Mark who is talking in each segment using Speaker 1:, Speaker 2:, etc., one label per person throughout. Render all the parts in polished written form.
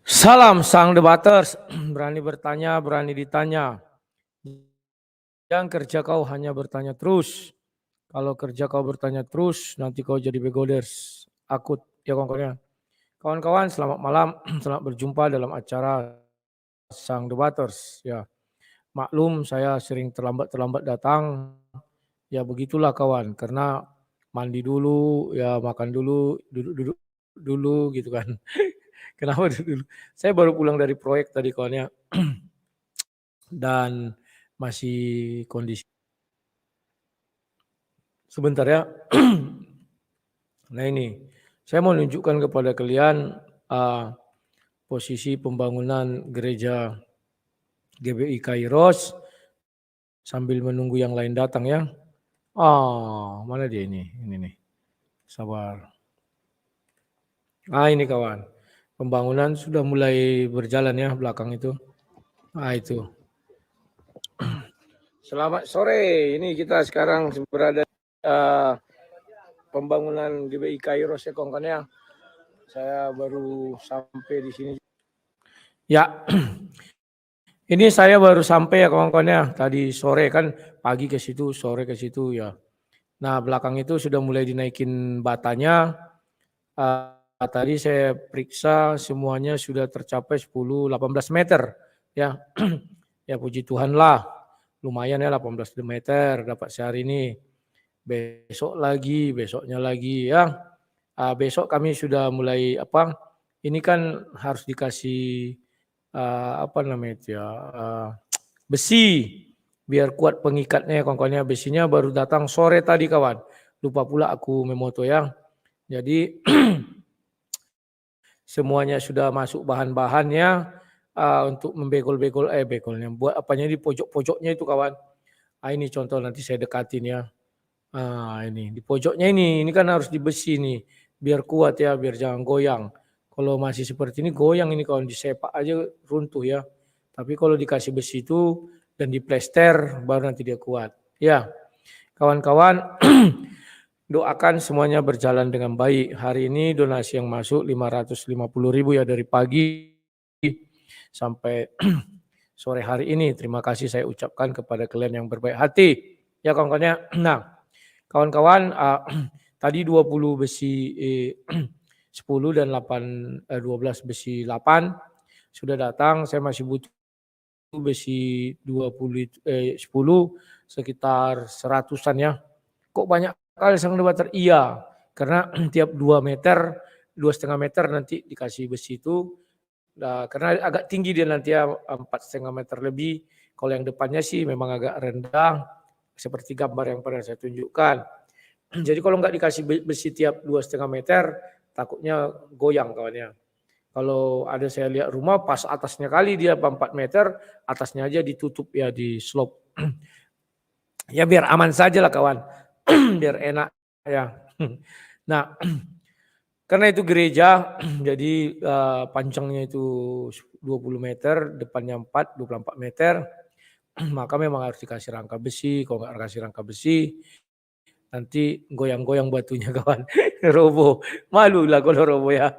Speaker 1: Salam sang debaters, berani bertanya, berani ditanya. Yang kerja kau hanya bertanya terus. Kalau kerja kau bertanya terus, nanti kau jadi begoders. Akut ya kawan-kawan. Kawan-kawan, selamat malam. Selamat berjumpa dalam acara sang debaters. Ya, maklum saya sering terlambat datang. Ya begitulah kawan, karena mandi dulu, ya makan dulu, duduk-duduk dulu gitu kan. Kenapa dulu? Saya baru pulang dari proyek tadi kawannya. Dan masih kondisi sebentar ya. Nah ini, saya mau tunjukkan kepada kalian posisi pembangunan gereja GBI Kairos sambil menunggu yang lain datang ya. Mana dia ini? Ini nih. Sabar. Ini kawan. Pembangunan sudah mulai berjalan ya belakang itu. Itu. Selamat sore. Ini kita sekarang berada pembangunan GBI Kairos ya kawan-kawan ya. Saya baru sampai di sini. Ya, ini saya baru sampai ya kawan-kawan ya. Tadi sore kan, pagi ke situ, sore ke situ ya. Nah belakang itu sudah mulai dinaikin batanya. Tadi saya periksa semuanya sudah tercapai 10-18 meter ya. Ya puji Tuhan lah, lumayan ya 18 meter dapat sehari ini. Besok lagi, besoknya lagi ya. Besok kami sudah mulai ini kan harus dikasih besi biar kuat pengikatnya kawan-kawannya. Besinya baru datang sore tadi kawan. Lupa pula aku memoto ya. Jadi semuanya sudah masuk bahan-bahannya untuk membegol-begol bekolnya. Buat apanya di pojok-pojoknya itu kawan. Ini contoh nanti saya dekatin ya. Ini di pojoknya ini kan harus di besi nih biar kuat ya, biar jangan goyang. Kalau masih seperti ini goyang ini kalau disepak aja runtuh ya. Tapi kalau dikasih besi itu dan diplester baru nanti dia kuat. Ya, kawan-kawan doakan semuanya berjalan dengan baik. Hari ini donasi yang masuk 550.000 ya dari pagi sampai sore hari ini. Terima kasih saya ucapkan kepada kalian yang berbaik hati. Ya kawan-kawannya. Nah, kawan-kawan, tadi 20 besi 10 dan 12 besi 8 sudah datang. Saya masih butuh besi 10 sekitar 100-an ya. Kok banyak kali sang debater? Iya, karena tiap 2 meter, 2,5 meter nanti dikasih besi itu. Karena agak tinggi dia nanti ya, 4,5 meter lebih. Kalau yang depannya sih memang agak rendah, seperti gambar yang pernah saya tunjukkan. Jadi kalau nggak dikasih besi tiap 2,5 meter, takutnya goyang kawannya. Kalau ada saya lihat rumah pas atasnya kali dia 4 meter, atasnya aja ditutup ya di slope. Ya biar aman saja lah kawan, biar enak ya. Nah, karena itu gereja, jadi panjangnya itu 20 meter, depannya 24 meter, maka memang harus dikasih rangka besi. Kalau nggak kasih rangka besi, nanti goyang-goyang batunya kawan, roboh. Malu lah kalau roboh ya.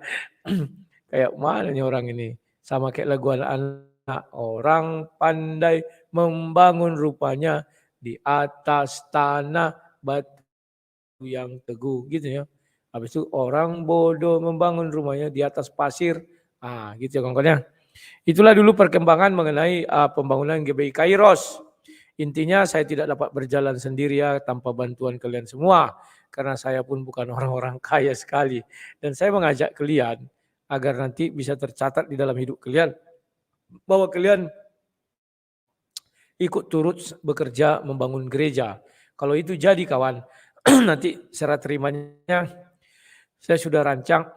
Speaker 1: Kayak mana nih orang ini? Sama kayak lagu anak-anak. Orang pandai membangun rupanya di atas tanah batu yang teguh gitu ya. Habis itu orang bodoh membangun rumahnya di atas pasir. Gitu ya kawan-kawan ya. Itulah dulu perkembangan mengenai pembangunan GBI Kairos. Intinya saya tidak dapat berjalan sendiri ya tanpa bantuan kalian semua. Karena saya pun bukan orang-orang kaya sekali. Dan saya mengajak kalian agar nanti bisa tercatat di dalam hidup kalian. Bahwa kalian ikut turut bekerja membangun gereja. Kalau itu jadi kawan, nanti serah terimanya saya sudah rancang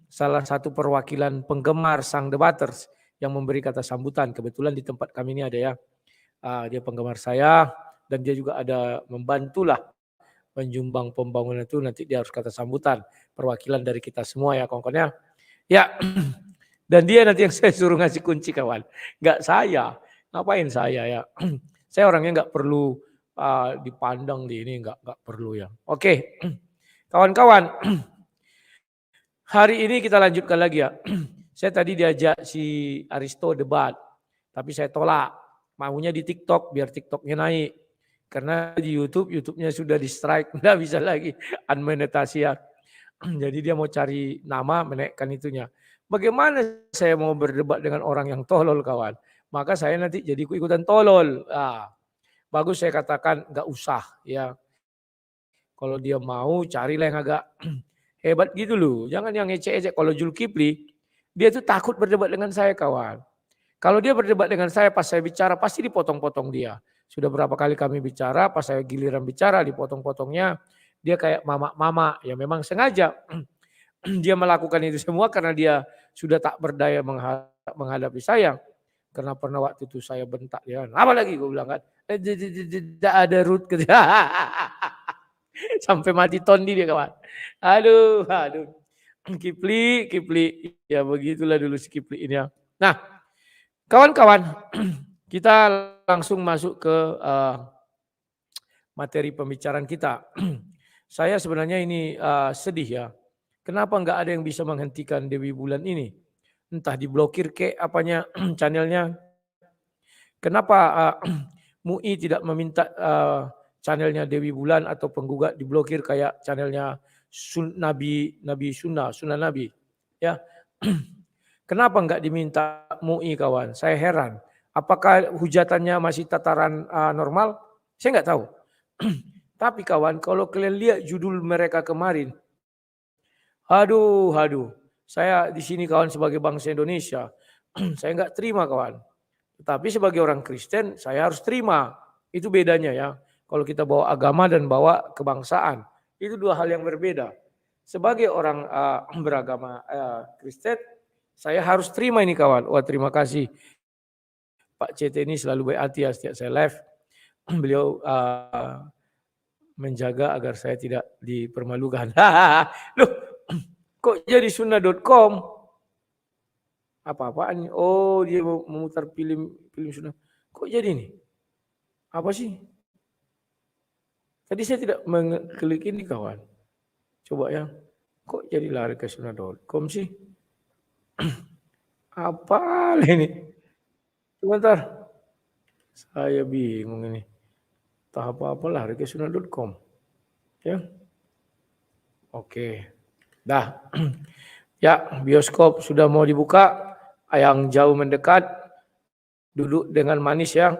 Speaker 1: salah satu perwakilan penggemar sang debaters yang memberi kata sambutan. Kebetulan di tempat kami ini ada ya. Dia penggemar saya dan dia juga ada membantulah menjumbang pembangunan itu, nanti dia harus kata sambutan perwakilan dari kita semua ya kawan-kawan ya. Dan dia nanti yang saya suruh ngasih kunci kawan, nggak saya. Ngapain saya ya? Saya orangnya nggak perlu dipandang di ini, nggak perlu ya. Oke, kawan-kawan, hari ini kita lanjutkan lagi ya. Saya tadi diajak si Aristo debat, tapi saya tolak. Maunya di TikTok biar TikToknya naik. Karena di YouTube-nya sudah di strike, nggak bisa lagi unmonetasi ya. Jadi dia mau cari nama menaikkan itunya. Bagaimana saya mau berdebat dengan orang yang tolol kawan? Maka saya nanti jadi ikutan tolol. Bagus saya katakan nggak usah ya. Kalau dia mau carilah yang agak hebat gitu loh. Jangan yang ecek-ecek. Kalau Zulkifli, dia tuh takut berdebat dengan saya kawan. Kalau dia berdebat dengan saya pas saya bicara pasti dipotong-potong dia. Sudah berapa kali kami bicara, pas saya giliran bicara dipotong-potongnya. Dia kayak mama-mama, ya memang sengaja. Dia melakukan itu semua karena dia sudah tak berdaya menghadapi saya. Karena pernah waktu itu saya bentak dia. Apa lagi gue bilang kan? Tidak ada root. Sampai mati tondi dia kawan. Aduh. Kipli. Ya begitulah dulu si Kipli ini ya. Nah, kawan-kawan, kita langsung masuk ke materi pembicaraan kita. Saya sebenarnya ini sedih ya. Kenapa nggak ada yang bisa menghentikan Dewi Bulan ini? Entah diblokir ke apanya channelnya. Kenapa MUI tidak meminta channelnya Dewi Bulan atau penggugat diblokir kayak channelnya Nabi Sunnah Nabi? Ya. Kenapa nggak diminta MUI kawan? Saya heran. Apakah hujatannya masih tataran normal? Saya nggak tahu. Tapi kawan, kalau kalian lihat judul mereka kemarin, aduh. Saya di sini kawan sebagai bangsa Indonesia, saya nggak terima kawan. Tetapi sebagai orang Kristen, saya harus terima. Itu bedanya ya. Kalau kita bawa agama dan bawa kebangsaan, itu dua hal yang berbeda. Sebagai orang beragama Kristen, saya harus terima ini kawan. Wah terima kasih. Pak CT ini selalu baik hati ya setiap saya live. Beliau menjaga agar saya tidak dipermalukan. Loh, kok jadi sunnah.com? Apa-apaan? Oh, dia memutar film sunnah. Kok jadi nih? Apa sih? Tadi saya tidak mengklik ini kawan. Coba ya. Kok jadi lari ke sunnah.com sih? Apa ini? Sebentar. Saya bingung ini. Tak apa-apa lari ke sunnah.com. Ya. Oke. Dah. Ya, bioskop sudah mau dibuka. Yang jauh mendekat duduk dengan manis ya.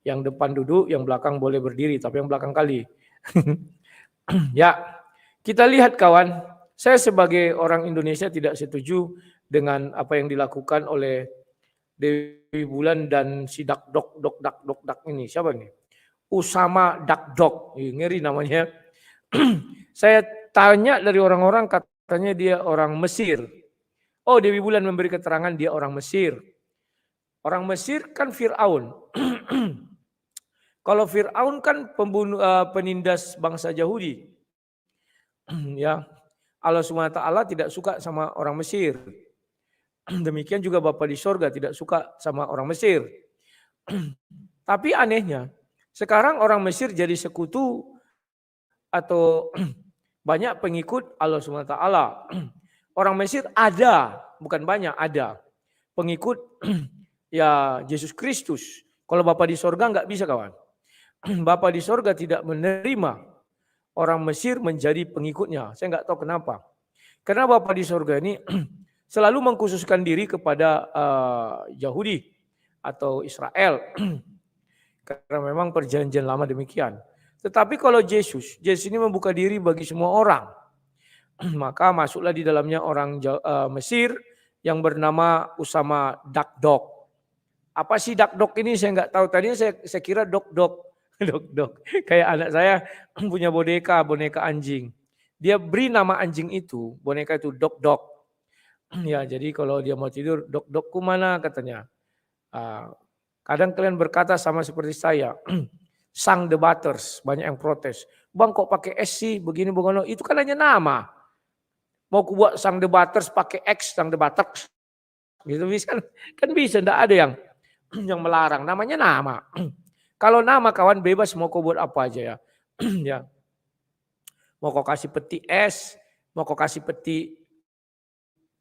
Speaker 1: Yang depan duduk, yang belakang boleh berdiri, tapi yang belakang kali. Ya, kita lihat kawan. Saya sebagai orang Indonesia tidak setuju dengan apa yang dilakukan oleh Dewi Bulan dan si Dakdok ini. Siapa nih? Usama Dakdok. Ngeri namanya. Saya tanya dari orang-orang katanya dia orang Mesir. Oh, Dewi Bulan memberi keterangan dia orang Mesir. Orang Mesir kan Fir'aun. Kalau Fir'aun kan pembunuh penindas bangsa Yahudi. Ya. Allah SWT tidak suka sama orang Mesir. Demikian juga Bapa di sorga tidak suka sama orang Mesir. Tapi anehnya, sekarang orang Mesir jadi sekutu atau banyak pengikut Allah SWT. Orang Mesir ada, bukan banyak, ada pengikut ya Yesus Kristus. Kalau Bapa di sorga nggak bisa kawan. Bapa di sorga tidak menerima orang Mesir menjadi pengikutnya. Saya nggak tahu kenapa. Karena Bapa di sorga ini selalu mengkhususkan diri kepada Yahudi atau Israel. Karena memang perjanjian lama demikian. Tetapi kalau Yesus ini membuka diri bagi semua orang. Maka masuklah di dalamnya orang Mesir yang bernama Usama Dakdok. Apa sih Dakdok ini saya nggak tahu. Tadinya saya kira dok. Kayak anak saya punya boneka anjing. Dia beri nama anjing itu, boneka itu dok. Ya, jadi kalau dia mau tidur, dok-dokku mana katanya. Kadang kalian berkata sama seperti saya, sang debaters, banyak yang protes. Bang kok pakai S sih, begini. Itu kan hanya nama. Mau ku buat sang debaters pakai X, sang debaters. Gitu bisa, kan bisa, enggak ada yang melarang. Namanya nama. Kalau nama kawan bebas mau kau buat apa aja ya. Ya. Mau kau kasih peti S, mau kau kasih peti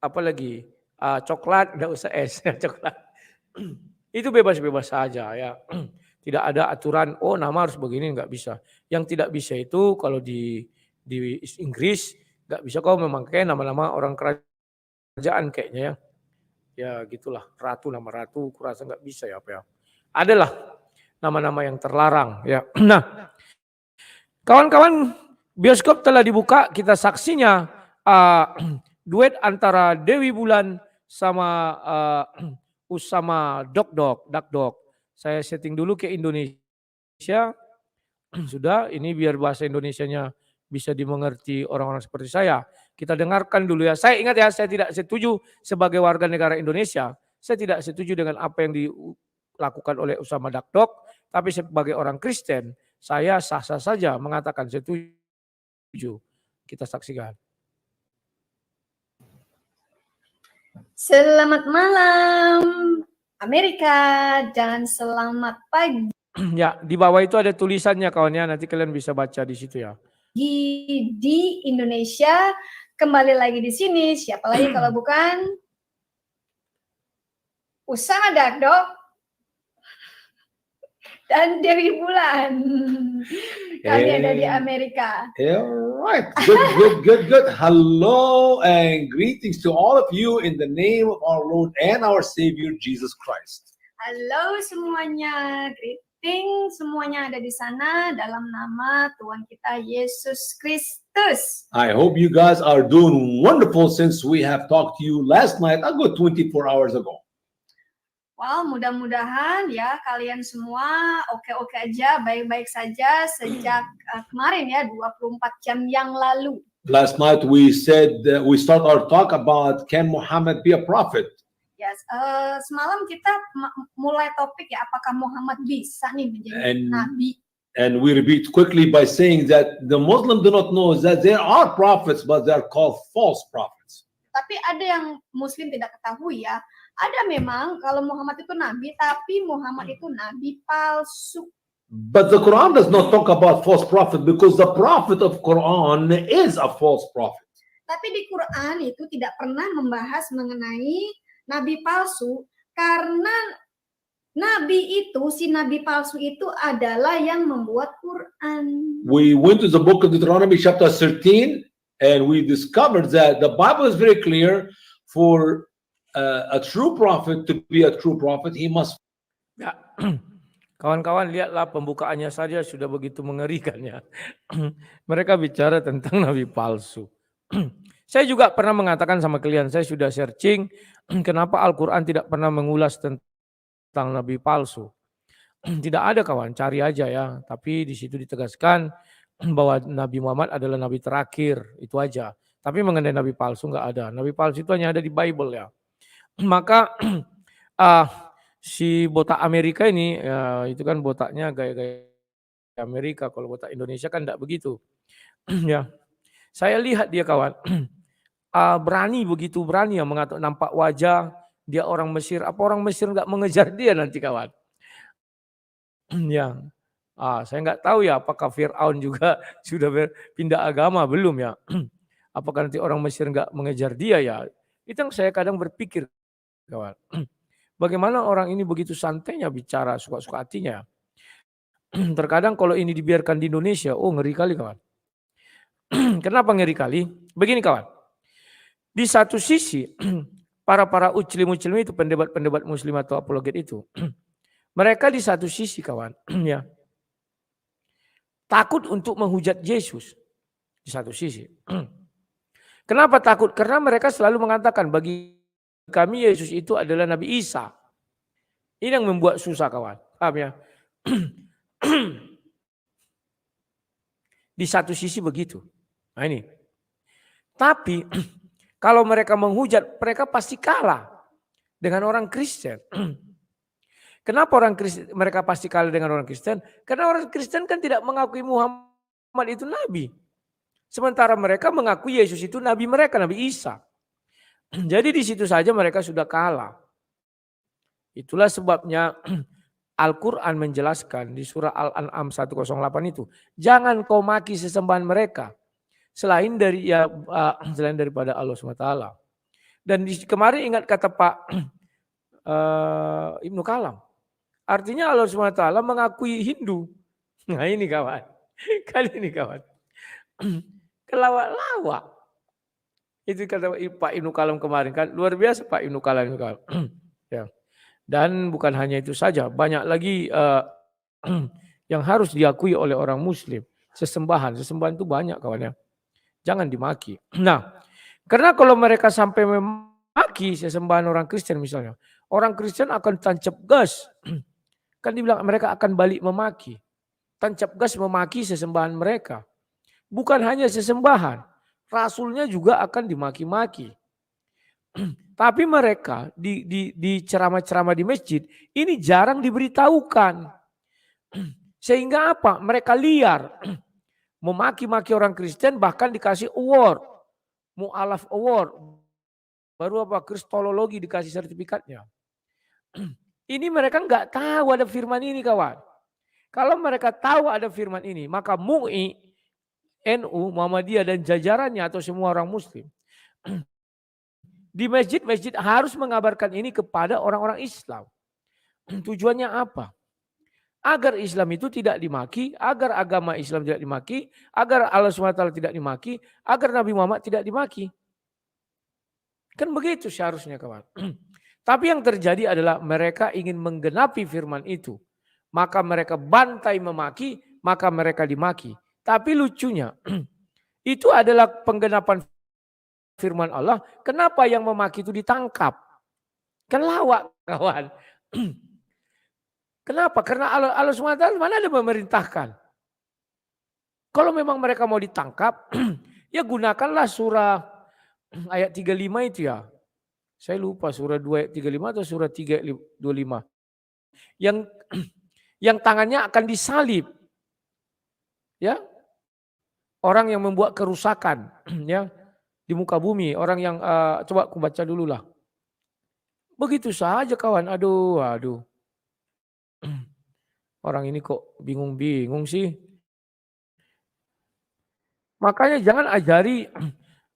Speaker 1: apa lagi? coklat, enggak usah es, coklat. Itu bebas-bebas saja ya. Tidak ada aturan, oh nama harus begini, enggak bisa. Yang tidak bisa itu kalau di Inggris, enggak bisa kau memakai nama-nama orang kerajaan kayaknya ya. Ya gitulah, ratu, nama ratu, kurasa enggak bisa ya apa ya. Adalah nama-nama yang terlarang ya. Nah, kawan-kawan, bioskop telah dibuka, kita saksinya duet antara Dewi Bulan sama Usama Dakdok. Saya setting dulu ke Indonesia. Sudah, ini biar bahasa Indonesianya bisa dimengerti orang-orang seperti saya. Kita dengarkan dulu ya. Saya ingat ya, saya tidak setuju sebagai warga negara Indonesia. Saya tidak setuju dengan apa yang dilakukan oleh Usama Dakdok. Tapi sebagai orang Kristen, saya sah-sah saja mengatakan setuju. Kita saksikan.
Speaker 2: Selamat malam Amerika dan selamat pagi.
Speaker 1: Ya, di bawah itu ada tulisannya kawannya, nanti kalian bisa baca di situ ya.
Speaker 2: Di Indonesia, kembali lagi di sini, siapa lagi kalau bukan Usama Dakdok dan Dewi Bulan. Kami ada di Amerika.
Speaker 3: Alright, good. Hello and greetings to all of you in the name of our Lord and our Savior Jesus Christ.
Speaker 2: Halo semuanya, greeting semuanya ada di sana dalam nama Tuhan kita Yesus Kristus.
Speaker 3: I hope you guys are doing wonderful since we have talked to you last night, a good 24 hours ago.
Speaker 2: Wow, mudah-mudahan ya kalian semua oke-oke aja, baik-baik saja sejak kemarin ya 24 jam yang lalu.
Speaker 3: Last night we said we start our talk about can Muhammad be a prophet?
Speaker 2: Yes, semalam kita mulai topik ya apakah Muhammad bisa nih menjadi nabi.
Speaker 3: And we repeat quickly by saying that the Muslims do not know that there are prophets but they are called false prophets.
Speaker 2: Tapi ada yang Muslim tidak ketahui ya. Ada memang kalau Muhammad itu nabi, tapi Muhammad itu nabi palsu.
Speaker 3: But the Quran does not talk about false prophet because the prophet of Quran is a false prophet.
Speaker 2: Tapi di Quran itu tidak pernah membahas mengenai nabi palsu karena si nabi palsu itu adalah yang membuat Quran.
Speaker 3: We went to the book of Deuteronomy chapter 13 and we discovered that the Bible is very clear for a true prophet to be a true prophet, he must.
Speaker 1: Ya, kawan-kawan lihatlah pembukaannya saja sudah begitu mengerikan ya. Mereka bicara tentang nabi palsu. Saya juga pernah mengatakan sama kalian, saya sudah searching kenapa Al-Quran tidak pernah mengulas tentang nabi palsu. Tidak ada kawan, cari aja ya. Tapi di situ ditegaskan bahwa Nabi Muhammad adalah nabi terakhir, itu aja. Tapi mengenai nabi palsu nggak ada. Nabi palsu itu hanya ada di Bible ya. Maka si botak Amerika ini itu kan botaknya gaya-gaya Amerika, kalau botak Indonesia kan enggak begitu. Ya. Saya lihat dia kawan begitu berani ya mengatur, nampak wajah dia orang Mesir, apa orang Mesir enggak mengejar dia nanti kawan. Ya. Saya enggak tahu ya apakah Firaun juga sudah pindah agama belum ya. Apakah nanti orang Mesir enggak mengejar dia ya. Itu yang saya kadang berpikir kawan. Bagaimana orang ini begitu santainya bicara suka-suka hatinya. Terkadang kalau ini dibiarkan di Indonesia, ngeri kali kawan. Kenapa ngeri kali? Begini kawan. Di satu sisi para uclim-uclim itu pendebat-pendebat muslim atau apologet itu. Mereka di satu sisi kawan ya. Takut untuk menghujat Yesus. Di satu sisi. Kenapa takut? Karena mereka selalu mengatakan bagi kami Yesus itu adalah Nabi Isa. Ini yang membuat susah kawan. Paham ya? Di satu sisi begitu. Nah ini. Tapi kalau mereka menghujat, mereka pasti kalah dengan orang Kristen. Kenapa mereka pasti kalah dengan orang Kristen? Karena orang Kristen kan tidak mengakui Muhammad itu Nabi. Sementara mereka mengakui Yesus itu Nabi mereka, Nabi Isa. Jadi di situ saja mereka sudah kalah. Itulah sebabnya Al-Quran menjelaskan di surah Al-An'am 108 itu. Jangan kau maki sesembahan mereka. Selain daripada Allah SWT. Dan kemarin ingat kata Pak Ibnu Kalam. Artinya Allah SWT mengakui Hindu. Nah ini kawan. Kali ini kawan. Kelawak-lawak. Itu kata Pak Ibnu Kalam kemarin kan. Luar biasa Pak Ibnu Kalam. Ya. Dan bukan hanya itu saja. Banyak lagi yang harus diakui oleh orang Muslim. Sesembahan. Sesembahan itu banyak kawan ya. Jangan dimaki. Nah. Karena kalau mereka sampai memaki sesembahan orang Kristen misalnya. Orang Kristen akan tancap gas. Kan dibilang mereka akan balik memaki. Tancap gas memaki sesembahan mereka. Bukan hanya sesembahan. Rasulnya juga akan dimaki-maki. Tapi mereka di ceramah-ceramah di masjid. Ini jarang diberitahukan. Sehingga apa? Mereka liar. Memaki-maki orang Kristen bahkan dikasih award. Mu'alaf award. Baru apa? Kristologi dikasih sertifikatnya. Ini mereka nggak tahu ada firman ini kawan. Kalau mereka tahu ada firman ini, maka MUI, NU, Muhammadiyah dan jajarannya atau semua orang Muslim di masjid-masjid harus mengabarkan ini kepada orang-orang Islam. Tujuannya apa? Agar Islam itu tidak dimaki, agar agama Islam tidak dimaki, agar Allah SWT tidak dimaki, agar Nabi Muhammad tidak dimaki. Kan begitu seharusnya kawan. Tapi yang terjadi adalah mereka ingin menggenapi firman itu. Maka mereka bantai memaki, maka mereka dimaki. Tapi lucunya, itu adalah penggenapan firman Allah. Kenapa yang memaki itu ditangkap? Kan lawak kawan. Kenapa? Karena Allah SWT mana ada memerintahkan. Kalau memang mereka mau ditangkap, ya gunakanlah surah ayat 35 itu ya. Saya lupa surah 2 ayat 35 atau surah 3 ayat 25. Yang tangannya akan disalib. Ya. Orang yang membuat kerusakan ya di muka bumi, orang yang coba aku baca dulu lah. Begitu saja kawan. Aduh. Orang ini kok bingung-bingung sih. Makanya jangan ajari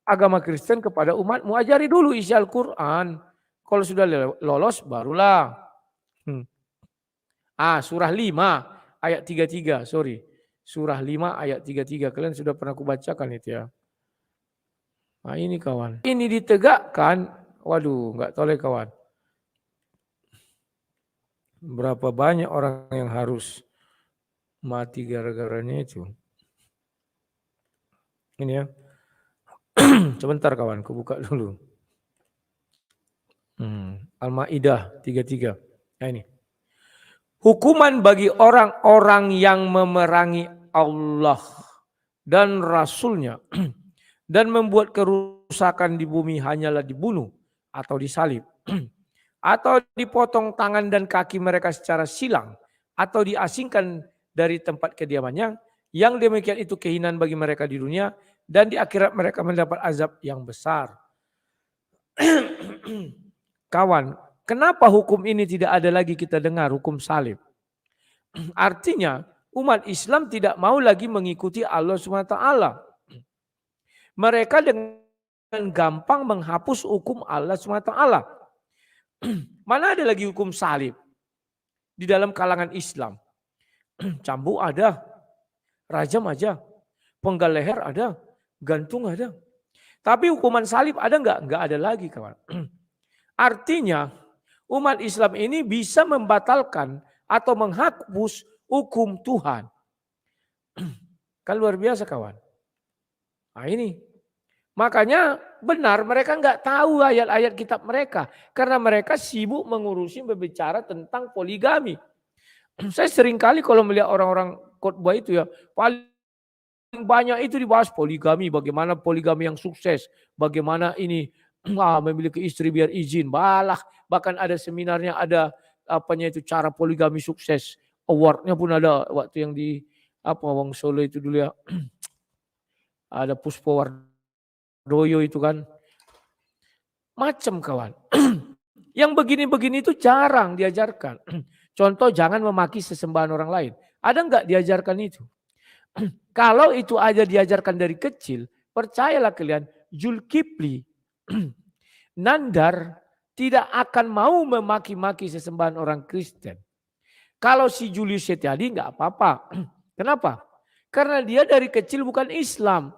Speaker 1: agama Kristen kepada umatmu. Ajari dulu isi Al-Quran. Kalau sudah lolos barulah. Surah 5 ayat 33. Sorry. Surah 5 ayat 33. Kalian sudah pernah kubacakan itu ya. Nah ini kawan. Ini ditegakkan. Waduh nggak toleh kawan. Berapa banyak orang yang harus mati gara-garanya itu. Ini ya. Sebentar kawan, aku buka dulu. Al-Maidah 33. Nah ini. Hukuman bagi orang-orang yang memerangi Allah dan Rasulnya dan membuat kerusakan di bumi hanyalah dibunuh atau disalib. Atau dipotong tangan dan kaki mereka secara silang. Atau diasingkan dari tempat kediamannya. Yang demikian itu kehinaan bagi mereka di dunia. Dan di akhirat mereka mendapat azab yang besar. Kawan, kenapa hukum ini tidak ada lagi kita dengar, hukum salib? Artinya umat Islam tidak mau lagi mengikuti Allah SWT. Mereka dengan gampang menghapus hukum Allah SWT. Mana ada lagi hukum salib di dalam kalangan Islam? Cambuk ada, rajam aja, penggal leher ada, gantung ada. Tapi hukuman salib ada enggak? Enggak ada lagi kawan. Artinya umat Islam ini bisa membatalkan atau menghapus hukum Tuhan. Kan luar biasa kawan. Nah ini. Makanya benar mereka nggak tahu ayat-ayat kitab mereka. Karena mereka sibuk mengurusi berbicara tentang poligami. Saya sering kali kalau melihat orang-orang khotbah itu ya. Paling banyak itu dibahas poligami. Bagaimana poligami yang sukses. Bagaimana ini memiliki istri biar izin. Bahkan ada seminarnya ada apanya itu cara poligami sukses. Awardnya pun ada waktu yang di Wong Solo itu dulu ya. Ada Puspawardoyo itu kan. Macam kawan. Yang begini-begini itu jarang diajarkan. Contoh jangan memaki sesembahan orang lain. Ada enggak diajarkan itu? Kalau itu aja diajarkan dari kecil, percayalah kalian, Zulkifli Nandar tidak akan mau memaki-maki sesembahan orang Kristen. Kalau si Julius Setiadi nggak apa-apa. Kenapa? Karena dia dari kecil bukan Islam.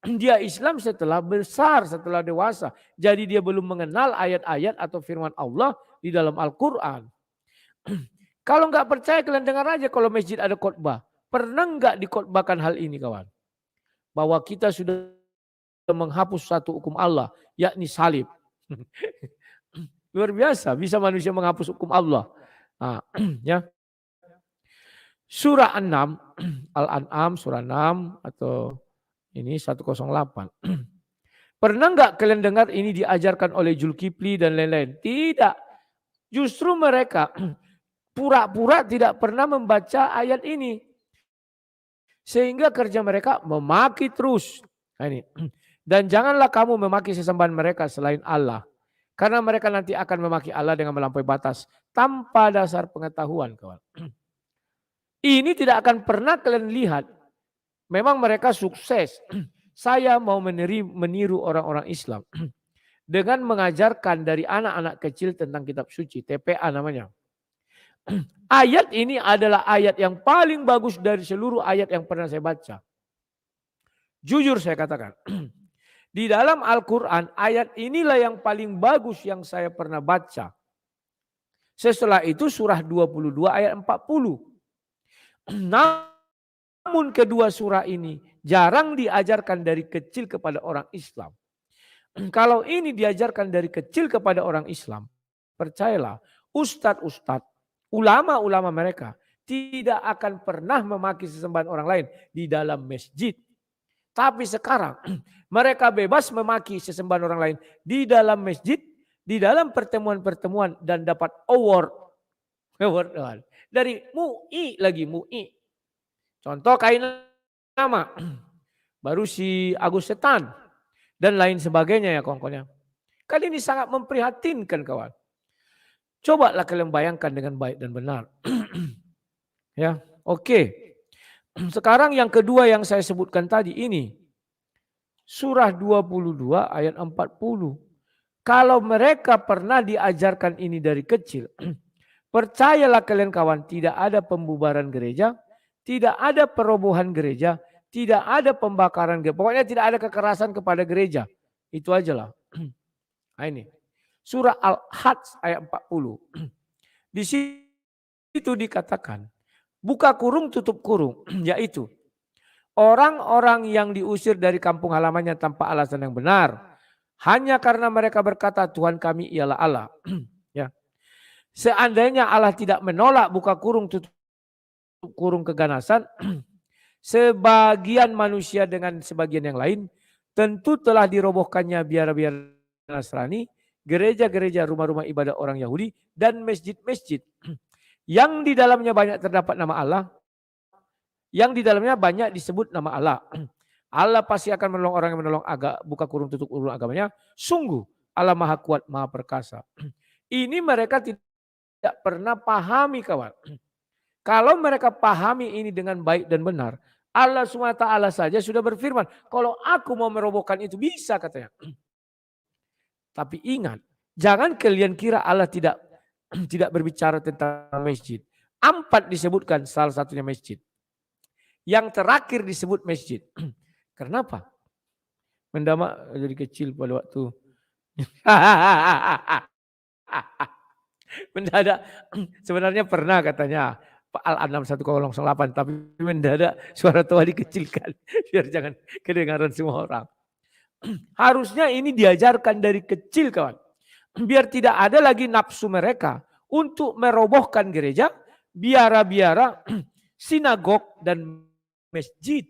Speaker 1: Dia Islam setelah besar, setelah dewasa. Jadi dia belum mengenal ayat-ayat atau firman Allah di dalam Al-Quran. Kalau nggak percaya kalian dengar aja kalau masjid ada khotbah. Pernah nggak dikhotbahkan hal ini kawan? Bahwa kita sudah menghapus satu hukum Allah, yakni salib. Luar biasa, bisa manusia menghapus hukum Allah. Nah, ya. Surah 6, Al-An'am surah 6 atau ini 108. Pernah nggak kalian dengar ini diajarkan oleh Zulkifli dan lain-lain? Tidak. Justru mereka pura-pura tidak pernah membaca ayat ini. Sehingga kerja mereka memaki terus. Nah, ini. Dan janganlah kamu memaki sesembahan mereka selain Allah. Karena mereka nanti akan memaki Allah dengan melampaui batas. Tanpa dasar pengetahuan, kawan. Ini tidak akan pernah kalian lihat. Memang mereka sukses. Saya mau meniru orang-orang Islam. Dengan mengajarkan dari anak-anak kecil tentang kitab suci. TPA namanya. Ayat ini adalah ayat yang paling bagus dari seluruh ayat yang pernah saya baca. Jujur saya katakan. Di dalam Al-Quran ayat inilah yang paling bagus yang saya pernah baca. Setelah itu surah 22 ayat 40. Namun kedua surah ini jarang diajarkan dari kecil kepada orang Islam. Kalau ini diajarkan dari kecil kepada orang Islam, percayalah ustadz-ustadz, ulama-ulama mereka tidak akan pernah memaki sesembahan orang lain di dalam masjid. Tapi sekarang mereka bebas memaki sesembahan orang lain di dalam masjid, di dalam pertemuan-pertemuan dan dapat award dari MUI lagi MUI. Contoh kain nama, baru si Agus Setan dan lain sebagainya ya kawan-kawan. Kali ini sangat memprihatinkan kawan. Cobalah kalian bayangkan dengan baik dan benar. Ya, oke. Sekarang yang kedua yang saya sebutkan tadi ini. Surah 22 ayat 40. Kalau mereka pernah diajarkan ini dari kecil. Percayalah kalian kawan, tidak ada pembubaran gereja. Tidak ada perobohan gereja. Tidak ada pembakaran gereja. Pokoknya tidak ada kekerasan kepada gereja. Itu aja lah. Nah ini. Surah Al-Hajj ayat 40. Di situ dikatakan. Buka kurung tutup kurung. Yaitu. Orang-orang yang diusir dari kampung halamannya tanpa alasan yang benar. Hanya karena mereka berkata Tuhan kami ialah Allah. Ya. Seandainya Allah tidak menolak buka kurung tutup kurung keganasan. Sebagian manusia dengan sebagian yang lain. Tentu telah dirobohkannya biara-biara Nasrani. Gereja-gereja rumah-rumah ibadah orang Yahudi. Dan masjid-masjid. Yang di dalamnya banyak terdapat nama Allah. Yang di dalamnya banyak disebut nama Allah. Allah pasti akan menolong orang yang menolong buka kurung tutup kurung agamanya. Sungguh Allah maha kuat, maha perkasa. Ini mereka tidak pernah pahami kawan. Kalau mereka pahami ini dengan baik dan benar. Allah SWT saja sudah berfirman. Kalau aku mau merobohkan itu bisa katanya. Tapi ingat. Jangan kalian kira Allah tidak berbicara tentang masjid. 4 disebutkan salah satunya masjid. Yang terakhir disebut masjid. Kenapa? Mendamak jadi kecil pada waktu. Mendadak. Sebenarnya pernah katanya. Al-An'am 108. Tapi mendadak suara tua dikecilkan. Biar jangan kedengaran semua orang. Harusnya ini diajarkan dari kecil kawan. Biar tidak ada lagi nafsu mereka. Untuk merobohkan gereja. Biara-biara. Sinagog dan masjid.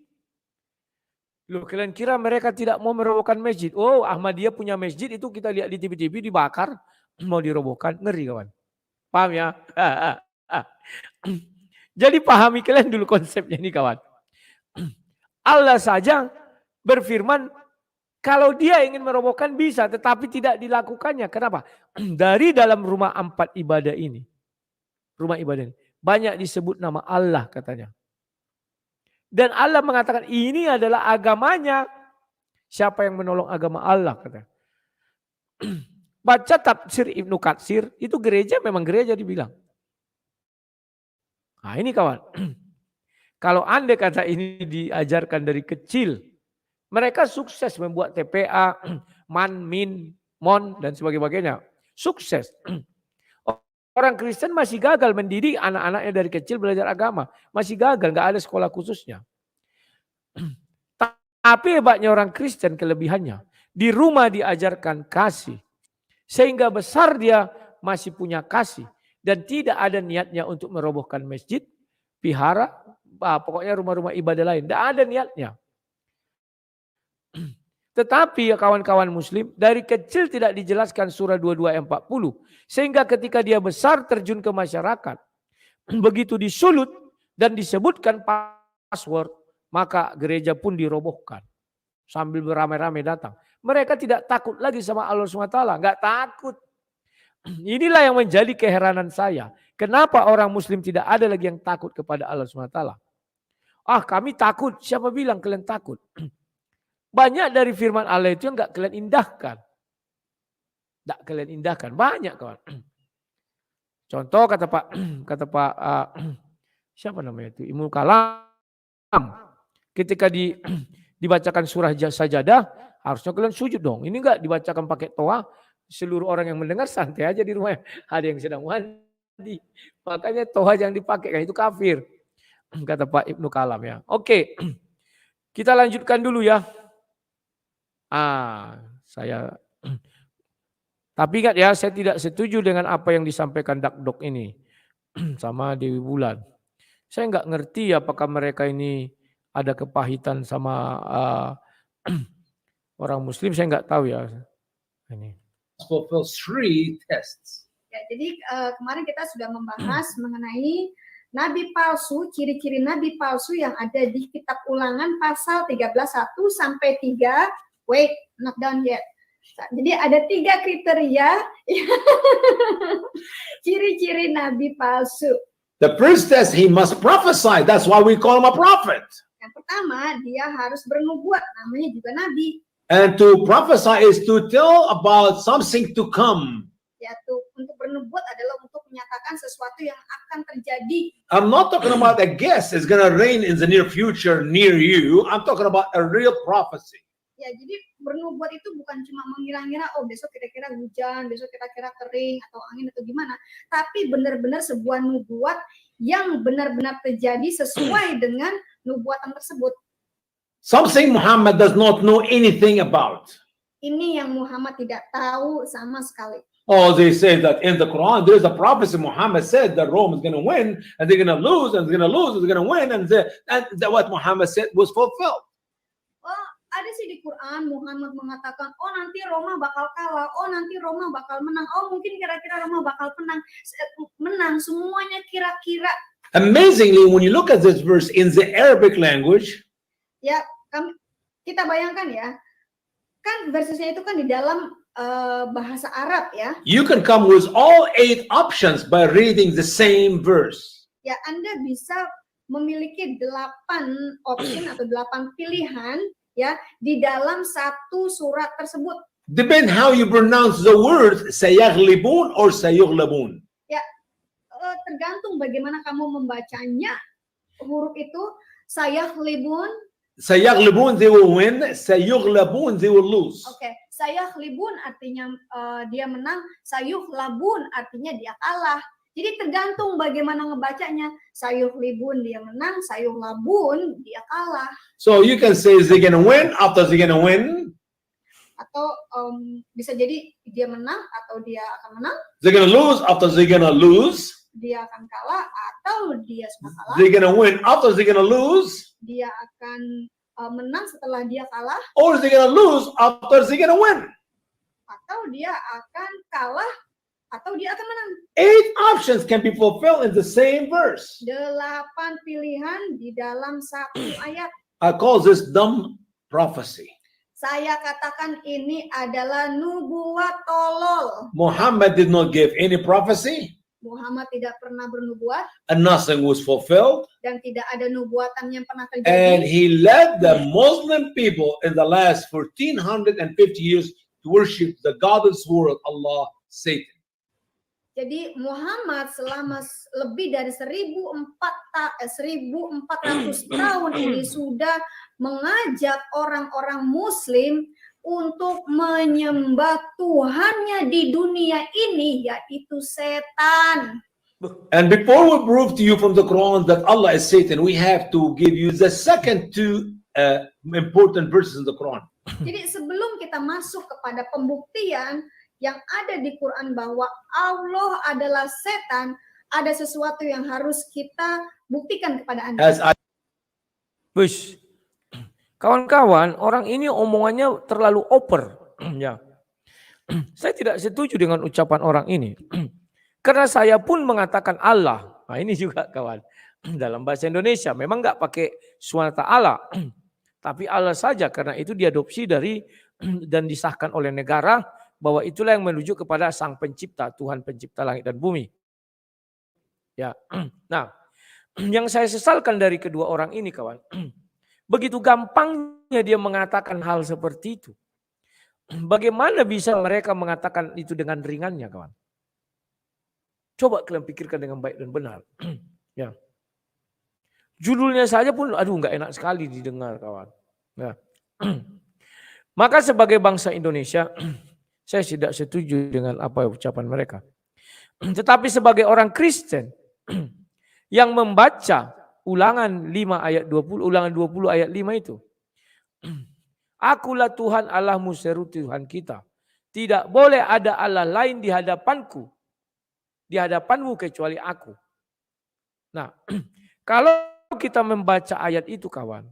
Speaker 1: Loh, kalian kira mereka tidak mau merobohkan masjid? Oh, Ahmadiyah punya masjid itu kita lihat di TV-TV dibakar, mau dirobohkan, ngeri kawan. Paham ya? Jadi pahami kalian dulu konsepnya ini kawan. Allah saja berfirman kalau dia ingin merobohkan bisa, tetapi tidak dilakukannya. Kenapa? Dari dalam rumah 4 ibadah ini, rumah ibadah ini banyak disebut nama Allah katanya. Dan Allah mengatakan ini adalah agamanya. Siapa yang menolong agama Allah? Kata. baca tafsir Ibnu Katsir, itu gereja memang gereja dibilang. Nah ini kawan, kalau Anda kata ini diajarkan dari kecil, mereka sukses membuat TPA, MAN, MIN, MON, dan sebagainya. Sukses. Orang Kristen masih gagal mendidik anak-anaknya dari kecil belajar agama. Masih gagal, nggak ada sekolah khususnya. Tapi hebatnya orang Kristen kelebihannya. Di rumah diajarkan kasih. Sehingga besar dia masih punya kasih. Dan tidak ada niatnya untuk merobohkan masjid, vihara, pokoknya rumah-rumah ibadah lain. Tidak ada niatnya. Tetapi ya kawan-kawan muslim, dari kecil tidak dijelaskan surah 22 ayat 40. Sehingga ketika dia besar terjun ke masyarakat, begitu disulut dan disebutkan password, maka gereja pun dirobohkan. Sambil beramai-ramai datang. Mereka tidak takut lagi sama Allah SWT, nggak takut. Inilah yang menjadi keheranan saya. Kenapa orang muslim tidak ada lagi yang takut kepada Allah SWT? Ah kami takut, siapa bilang kalian takut? Banyak dari firman Allah itu yang enggak kalian indahkan. Enggak kalian indahkan. Banyak kawan. Contoh kata Pak siapa namanya itu? Ibnu Kalam. Ketika dibacakan surah Sajadah, harusnya kalian sujud dong. Ini enggak dibacakan pakai toa. Seluruh orang yang mendengar santai aja di rumah. Ada yang sedang mandi. Makanya toa jangan dipakai. Kan itu kafir. Kata Pak Ibnu Kalam ya. Oke. Kita lanjutkan dulu ya. Tapi ingat ya, saya tidak setuju dengan apa yang disampaikan Dakdok ini sama Dewi Bulan. Saya nggak ngerti apakah mereka ini ada kepahitan sama orang Muslim, saya nggak tahu ya. Ini.
Speaker 3: Fulfill 3 tests.
Speaker 2: Ya, jadi kemarin kita sudah membahas mengenai nabi palsu, ciri-ciri nabi palsu yang ada di kitab Ulangan pasal 13:1 sampai 3. Wait, not done yet. Jadi ada 3 kriteria ciri-ciri nabi palsu.
Speaker 3: The first test, he must prophesy. That's why we call him a prophet.
Speaker 2: Yang pertama, dia harus bernubuat, namanya juga nabi.
Speaker 3: And to prophesy is to tell about something to come.
Speaker 2: Yaitu untuk bernubuat adalah untuk menyatakan sesuatu yang akan terjadi.
Speaker 3: I'm not talking about a guess is going to rain in the near future near you. I'm talking about a real prophecy.
Speaker 2: Ya, jadi bernubuat itu bukan cuma mengira-ngira, oh besok kira-kira hujan, besok kira-kira kering atau angin atau gimana, tapi benar-benar sebuah nubuat yang benar-benar terjadi sesuai dengan nubuatan tersebut.
Speaker 3: Something Muhammad does not know anything about.
Speaker 2: Ini yang Muhammad tidak tahu sama sekali.
Speaker 3: Oh, they say that in the Quran there's a prophecy. Muhammad said that Rome is going to win and they're going to lose and they're going to lose and they're going to win, and what Muhammad said was fulfilled.
Speaker 2: Oh, ada sih di Quran Muhammad mengatakan, oh nanti Roma bakal kalah, oh nanti Roma bakal menang, oh mungkin kira-kira Roma bakal menang, semuanya kira-kira.
Speaker 3: Amazingly, when you look at this verse in the Arabic language,
Speaker 2: ya kita bayangkan ya, kan versinya itu kan di dalam bahasa Arab ya.
Speaker 3: you can come with all 8 options by reading the same verse.
Speaker 2: Ya, Anda bisa memiliki 8 option atau 8 pilihan ya di dalam satu surat tersebut.
Speaker 3: Depend how you pronounce the word sayaghlibun or sayughlabun.
Speaker 2: Ya, tergantung bagaimana kamu membacanya. Huruf itu sayaghlibun.
Speaker 3: Sayaghlibun, they will win. Sayughlabun, they will lose.
Speaker 2: Oke, sayaghlibun artinya dia menang, sayughlabun artinya dia kalah. Jadi tergantung bagaimana ngebacanya. Sayughlibun dia menang, sayughlabun dia kalah.
Speaker 3: So you can say they're gonna win after they're gonna win.
Speaker 2: Atau bisa jadi dia menang atau dia akan menang.
Speaker 3: They're gonna lose after they're gonna lose.
Speaker 2: Dia akan kalah atau dia sudah kalah.
Speaker 3: They're gonna win after they're gonna lose.
Speaker 2: Dia akan menang setelah dia kalah.
Speaker 3: Or they're gonna lose after they're gonna win.
Speaker 2: Atau dia akan kalah atau dia akan menang.
Speaker 3: 8 options can be fulfilled in the same verse.
Speaker 2: 8 pilihan di dalam satu ayat.
Speaker 3: I call this dumb prophecy.
Speaker 2: Saya katakan ini adalah nubuat tolol.
Speaker 3: Muhammad did not give any prophecy,
Speaker 2: Muhammad tidak pernah bernubuat
Speaker 3: and nothing was fulfilled.
Speaker 2: dan tidak ada nubuatan yang pernah
Speaker 3: And
Speaker 2: terjadi.
Speaker 3: he led the Muslim people in the last 1450 years to worship the God of this world, Allah, Satan.
Speaker 2: Jadi Muhammad selama lebih dari 1400 tahun ini sudah mengajak orang-orang Muslim untuk menyembah Tuhannya di dunia ini, yaitu setan.
Speaker 3: And before we prove to you from the Quran that Allah is Satan, we have to give you the second two important verses in the Quran.
Speaker 2: Jadi sebelum kita masuk kepada pembuktian yang ada di Quran bahwa Allah adalah setan, ada sesuatu yang harus kita buktikan kepada Anda.
Speaker 3: As I
Speaker 1: Bus, kawan-kawan, orang ini omongannya terlalu over. Ya, saya tidak setuju dengan ucapan orang ini. Karena saya pun mengatakan Allah. Nah ini juga kawan. Dalam bahasa Indonesia memang nggak pakai suara Allah. Tapi Allah saja, karena itu diadopsi dari dan disahkan oleh negara bahwa itulah yang menuju kepada Sang Pencipta, Tuhan Pencipta langit dan bumi. Ya, nah, yang saya sesalkan dari kedua orang ini, kawan, begitu gampangnya dia mengatakan hal seperti itu. Bagaimana bisa mereka mengatakan itu dengan ringannya, kawan? Coba kalian pikirkan dengan baik dan benar. Ya, judulnya saja pun, aduh, nggak enak sekali didengar, kawan. Nah, maka sebagai bangsa Indonesia, saya tidak setuju dengan apa ucapan mereka. Tetapi sebagai orang Kristen yang membaca Ulangan 5 ayat 20, Ulangan 20 ayat 5 itu. Akulah Tuhan Allahmu seru Tuhan kita. Tidak boleh ada Allah lain di hadapanku, di hadapanmu kecuali aku. Nah, kalau kita membaca ayat itu, kawan,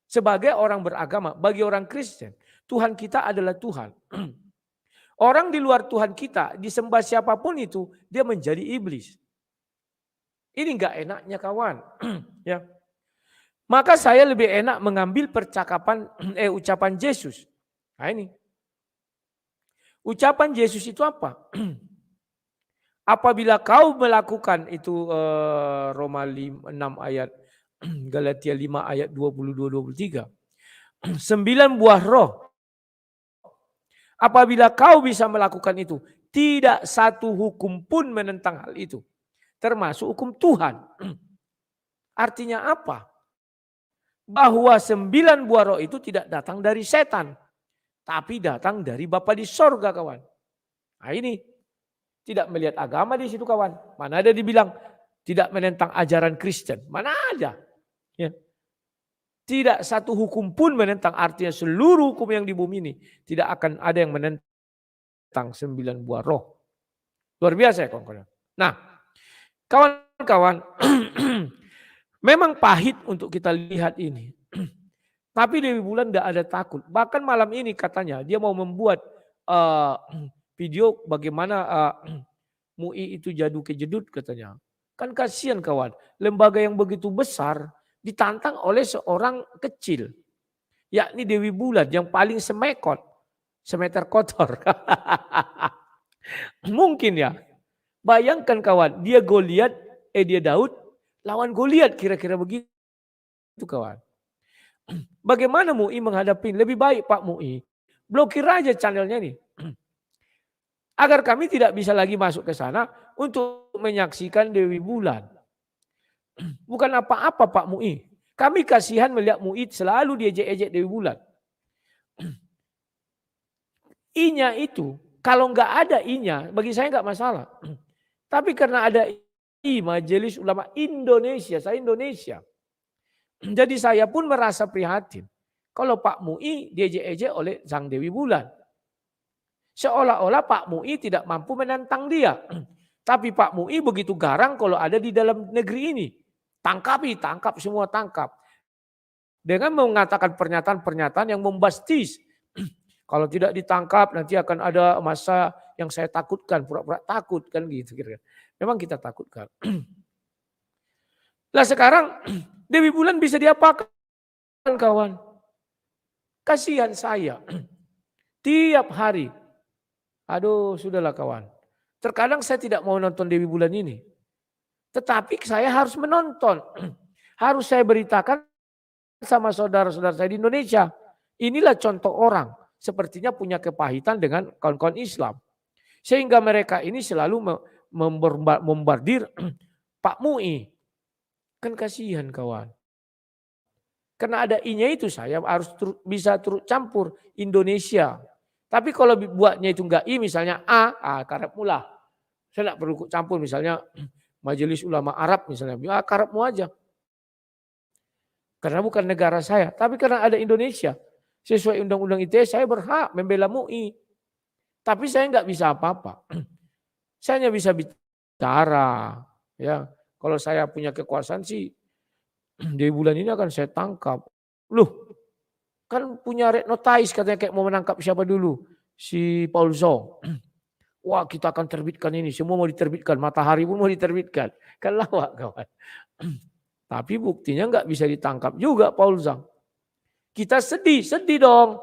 Speaker 1: sebagai orang beragama, bagi orang Kristen, Tuhan kita adalah Tuhan. Orang di luar Tuhan kita, disembah siapapun itu, dia menjadi iblis. Ini enggak enaknya, kawan. Ya. Maka saya lebih enak mengambil percakapan, ucapan Yesus. Nah ini. Ucapan Yesus itu apa? Apabila kau melakukan itu Roma 6 ayat, Galatia 5 ayat 22-23. 9 buah roh. Apabila kau bisa melakukan itu, tidak satu hukum pun menentang hal itu. Termasuk hukum Tuhan. Artinya apa? Bahwa 9 buah roh itu tidak datang dari setan. Tapi datang dari Bapa di sorga, kawan. Nah ini. Tidak melihat agama di situ, kawan. Mana ada dibilang tidak menentang ajaran Kristen. Mana ada. Ya. Tidak satu hukum pun menentang, artinya seluruh hukum yang di bumi ini tidak akan ada yang menentang 9 buah roh. Luar biasa ya, kawan-kawan. Nah, kawan-kawan, memang pahit untuk kita lihat ini. Tapi Dewi Bulan tidak ada takut. Bahkan malam ini katanya dia mau membuat video bagaimana MUI itu jadu kejedut katanya. Kan kasihan, kawan, lembaga yang begitu besar ditantang oleh seorang kecil, yakni Dewi Bulan yang paling semeter kotor. Mungkin ya, bayangkan kawan, dia Daud lawan Goliat, kira-kira begitu, kawan. Bagaimana MUI menghadapi? Lebih baik Pak MUI blokir aja channelnya nih, agar kami tidak bisa lagi masuk ke sana untuk menyaksikan Dewi Bulan. Bukan apa-apa Pak MUI. Kami kasihan melihat MUI selalu diejek-ejek Dewi Bulan. I-nya itu, kalau nggak ada I-nya, bagi saya nggak masalah. Tapi karena ada I, Majelis Ulama Indonesia, saya Indonesia. Jadi saya pun merasa prihatin. Kalau Pak MUI diejek-ejek oleh Sang Dewi Bulan. Seolah-olah Pak MUI tidak mampu menantang dia. Tapi Pak MUI begitu garang kalau ada di dalam negeri ini. Tangkap, semua tangkap. Dengan mengatakan pernyataan-pernyataan yang membastis. Kalau tidak ditangkap nanti akan ada masa yang saya takutkan, pura-pura takut kan gitu kira-kira. Memang kita takutkan. Lah sekarang Dewi Bulan bisa diapakan, kawan? Kasihan saya. Tiap hari. Aduh, sudahlah kawan. Terkadang saya tidak mau nonton Dewi Bulan ini. Tetapi saya harus menonton. Harus saya beritakan sama saudara-saudara saya di Indonesia. Inilah contoh orang. sepertinya punya kepahitan dengan kawan-kawan Islam. Sehingga mereka ini selalu membombardir Pak MUI. Kan kasihan kawan. Karena ada I-nya itu saya harus bisa turut campur Indonesia. Tapi kalau buatnya itu enggak I, misalnya A, karep mula. Saya enggak perlu campur misalnya Majelis Ulama Arab misalnya. Karepmu aja. Karena bukan negara saya. Tapi karena ada Indonesia. Sesuai Undang-Undang ITE saya berhak membela MUI. Tapi saya enggak bisa apa-apa. Saya hanya bisa bicara. Ya, kalau saya punya kekuasaan sih di bulan ini akan saya tangkap. Loh, kan punya red notice katanya kayak mau menangkap siapa dulu? Si Paul Zhong. Wah, kita akan terbitkan ini. Semua mau diterbitkan. Matahari pun mau diterbitkan. Kan lawak kawan. Tapi buktinya nggak bisa ditangkap juga Paul Zhong. Kita sedih dong.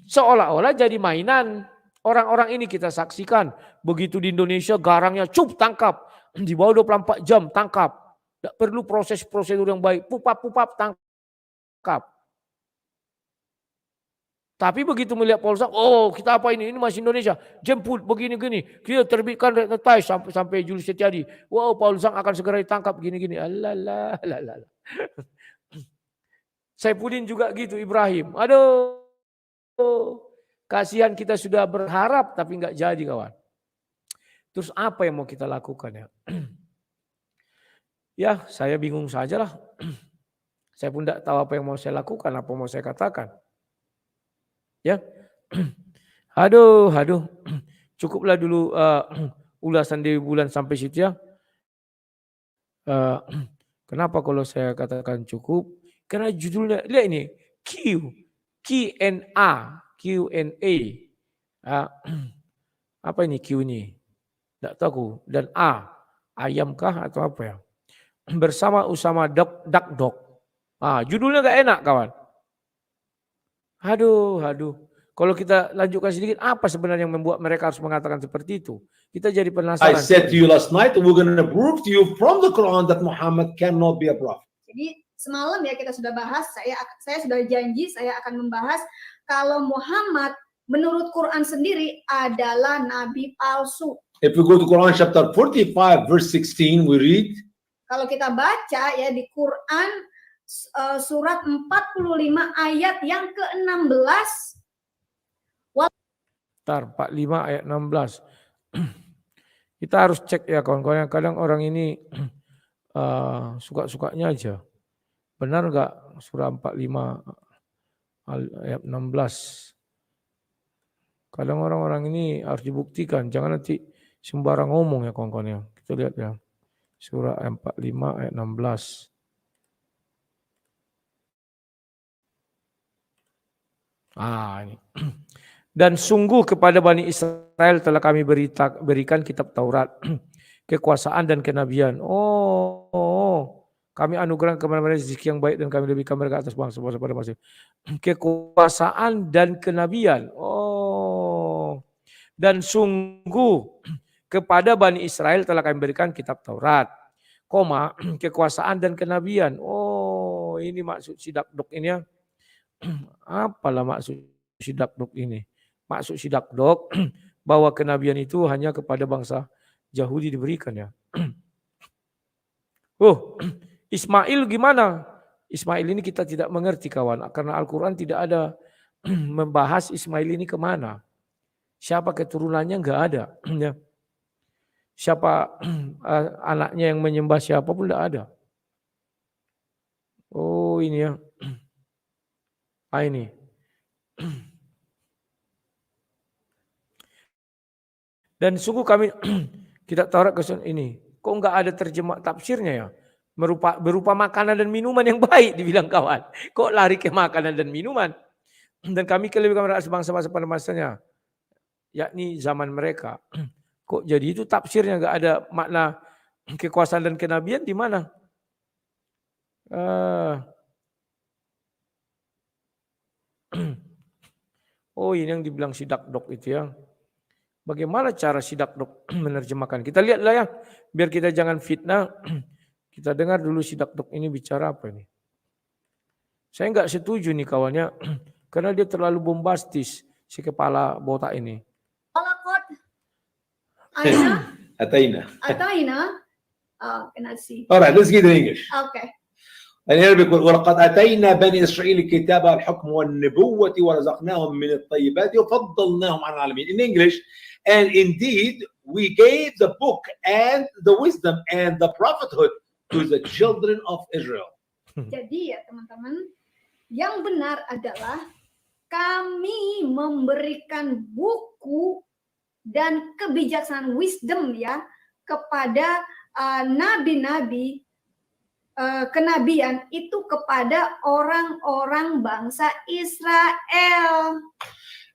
Speaker 1: Seolah-olah jadi mainan. Orang-orang ini kita saksikan. Begitu di Indonesia garangnya tangkap. Di bawah 24 jam tangkap. Tidak perlu proses prosedur yang baik. Pupap tangkap. Tapi begitu melihat Paul Zhong, oh kita apa ini? Ini masih Indonesia. Jemput begini-gini. Kita terbitkan red notice sampai Julius Setiadi. Wow, Paul Zhong akan segera ditangkap gini-gini. Alah. Saifuddin juga gitu, Ibrahim. Aduh. Kasihan kita sudah berharap tapi nggak jadi kawan. Terus apa yang mau kita lakukan ya? Ya, saya bingung saja lah. Saya pun tidak tahu apa yang mau saya lakukan, apa yang mau saya katakan. Ya, aduh. Cukuplah dulu ulasan di bulan sampai situ ya. Kenapa kalau saya katakan cukup? Karena judulnya, lihat ini, Q&A. Apa ini Q ini? Tidak tahu. Dan ayamkah atau apa ya? Bersama Usama Dakdok. Judulnya gak enak kawan. Aduh. Kalau kita lanjutkan sedikit, apa sebenarnya yang membuat mereka harus mengatakan seperti itu? Kita jadi penasaran.
Speaker 3: I said to you last night, we're going to prove to you from the Quran that Muhammad cannot be a prophet.
Speaker 2: Jadi semalam ya kita sudah bahas, saya sudah janji saya akan membahas kalau Muhammad menurut Quran sendiri adalah nabi palsu.
Speaker 3: If we go to Quran chapter 45 verse 16, we read.
Speaker 2: Kalau kita baca ya di Quran surat 45 ayat yang ke-16.
Speaker 1: 45 ayat 16. Kita harus cek ya kawan-kawan. Kadang orang ini suka-sukanya aja. Benar enggak surah 45 ayat 16? Kadang orang-orang ini harus dibuktikan. Jangan nanti sembarang ngomong ya kawan-kawan ya. Kita lihat ya. Surah 45 ayat 16. Ini. Dan sungguh kepada Bani Israel telah kami berikan kitab Taurat, kekuasaan dan kenabian. Kami anugerahkan kepada mereka rezeki yang baik dan kami lebihkan mereka atas bangsa-bangsa pada masa. Kekuasaan dan kenabian. Dan sungguh kepada Bani Israel telah kami berikan kitab Taurat, kekuasaan dan kenabian. Ini maksud Sidakdok ini ya. Apalah maksud Sidakdok ini? Maksud Sidakdok bahwa kenabian itu hanya kepada bangsa Yahudi diberikan ya. Ismail gimana? Ismail ini kita tidak mengerti kawan. Karena Al-Quran tidak ada membahas Ismail ini kemana. Siapa keturunannya enggak ada. Siapa anaknya yang menyembah siapa pun tidak ada. Ini ya. Ini. Dan sungguh kami kita Taurat kesan ini. Kok enggak ada terjemah tafsirnya ya? Berupa makanan dan minuman yang baik dibilang kawan. Kok lari ke makanan dan minuman? Dan kami lebih bangsa-bangsa pada masanya. Yakni zaman mereka. Kok jadi itu tafsirnya enggak ada makna kekuasaan dan kenabian di mana? Ini yang dibilang Sidakdok itu ya. Bagaimana cara Sidakdok menerjemahkan? Kita lihatlah ya, biar kita jangan fitnah. Kita dengar dulu Sidakdok ini bicara apa ini. Saya enggak setuju nih kawannya Karena dia terlalu bombastis si kepala botak ini.
Speaker 2: Walaqad aina
Speaker 3: أتينا.
Speaker 2: ataina. Cannot see.
Speaker 3: All right, let's get it in English.
Speaker 2: Okay.
Speaker 3: يعني بيقول ولقد أتينا بني إسرائيل الكتاب والحكم والنبوة ورزقناهم من الطيبات وفضلناهم على العالمين. In English, and indeed we gave the book and the wisdom and the prophethood to the children of Israel.
Speaker 2: Jadi ya teman-teman, yang benar adalah kami memberikan buku dan kebijaksanaan wisdom ya kepada nabi-nabi kenabian itu kepada orang-orang bangsa Israel.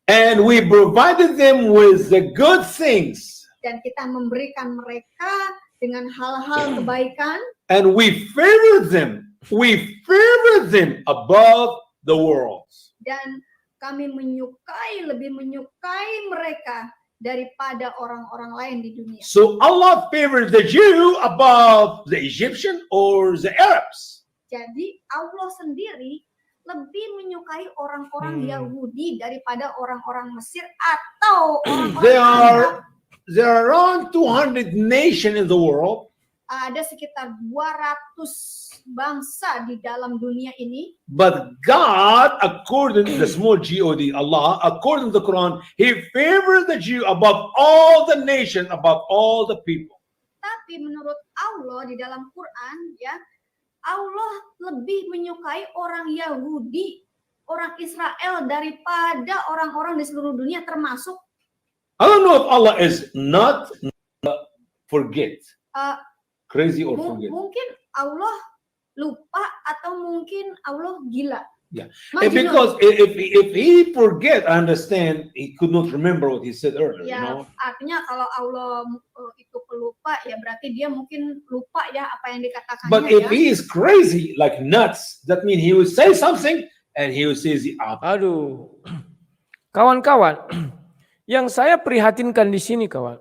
Speaker 3: And we provided them with the good things.
Speaker 2: Dan kita memberikan mereka dengan hal-hal kebaikan.
Speaker 3: And we favored them. We favored them above the world.
Speaker 2: Dan kami lebih menyukai mereka daripada orang-orang lain di dunia.
Speaker 3: So Allah favored the Jew above the Egyptian or the Arabs.
Speaker 2: Jadi Allah sendiri lebih menyukai orang-orang Yahudi daripada orang-orang Mesir atau orang-orang
Speaker 3: There are around 200 nations in the world.
Speaker 2: Ada sekitar 200 bangsa di dalam dunia ini.
Speaker 3: But God, according to the small G-O-D, Allah, according to the Quran, He favored the Jew above all the nations, above all the people.
Speaker 2: Tapi menurut Allah di dalam Quran ya, Allah lebih menyukai orang Yahudi, orang Israel daripada orang-orang di seluruh dunia termasuk.
Speaker 3: I don't know if Allah is not forget, crazy or forget.
Speaker 2: Mungkin Allah lupa atau mungkin Allah gila.
Speaker 3: Yeah,
Speaker 2: Majnun.
Speaker 3: because if he forget, I understand he could not remember what he said earlier.
Speaker 2: Ya,
Speaker 3: You know?
Speaker 2: artinya kalau Allah itu pelupa, ya berarti dia mungkin lupa ya apa yang dikatakannya.
Speaker 3: But if he is crazy, like nuts, that means he will say something and he will say the opposite.
Speaker 1: Aduh, kawan-kawan, yang saya prihatinkan di sini kawan,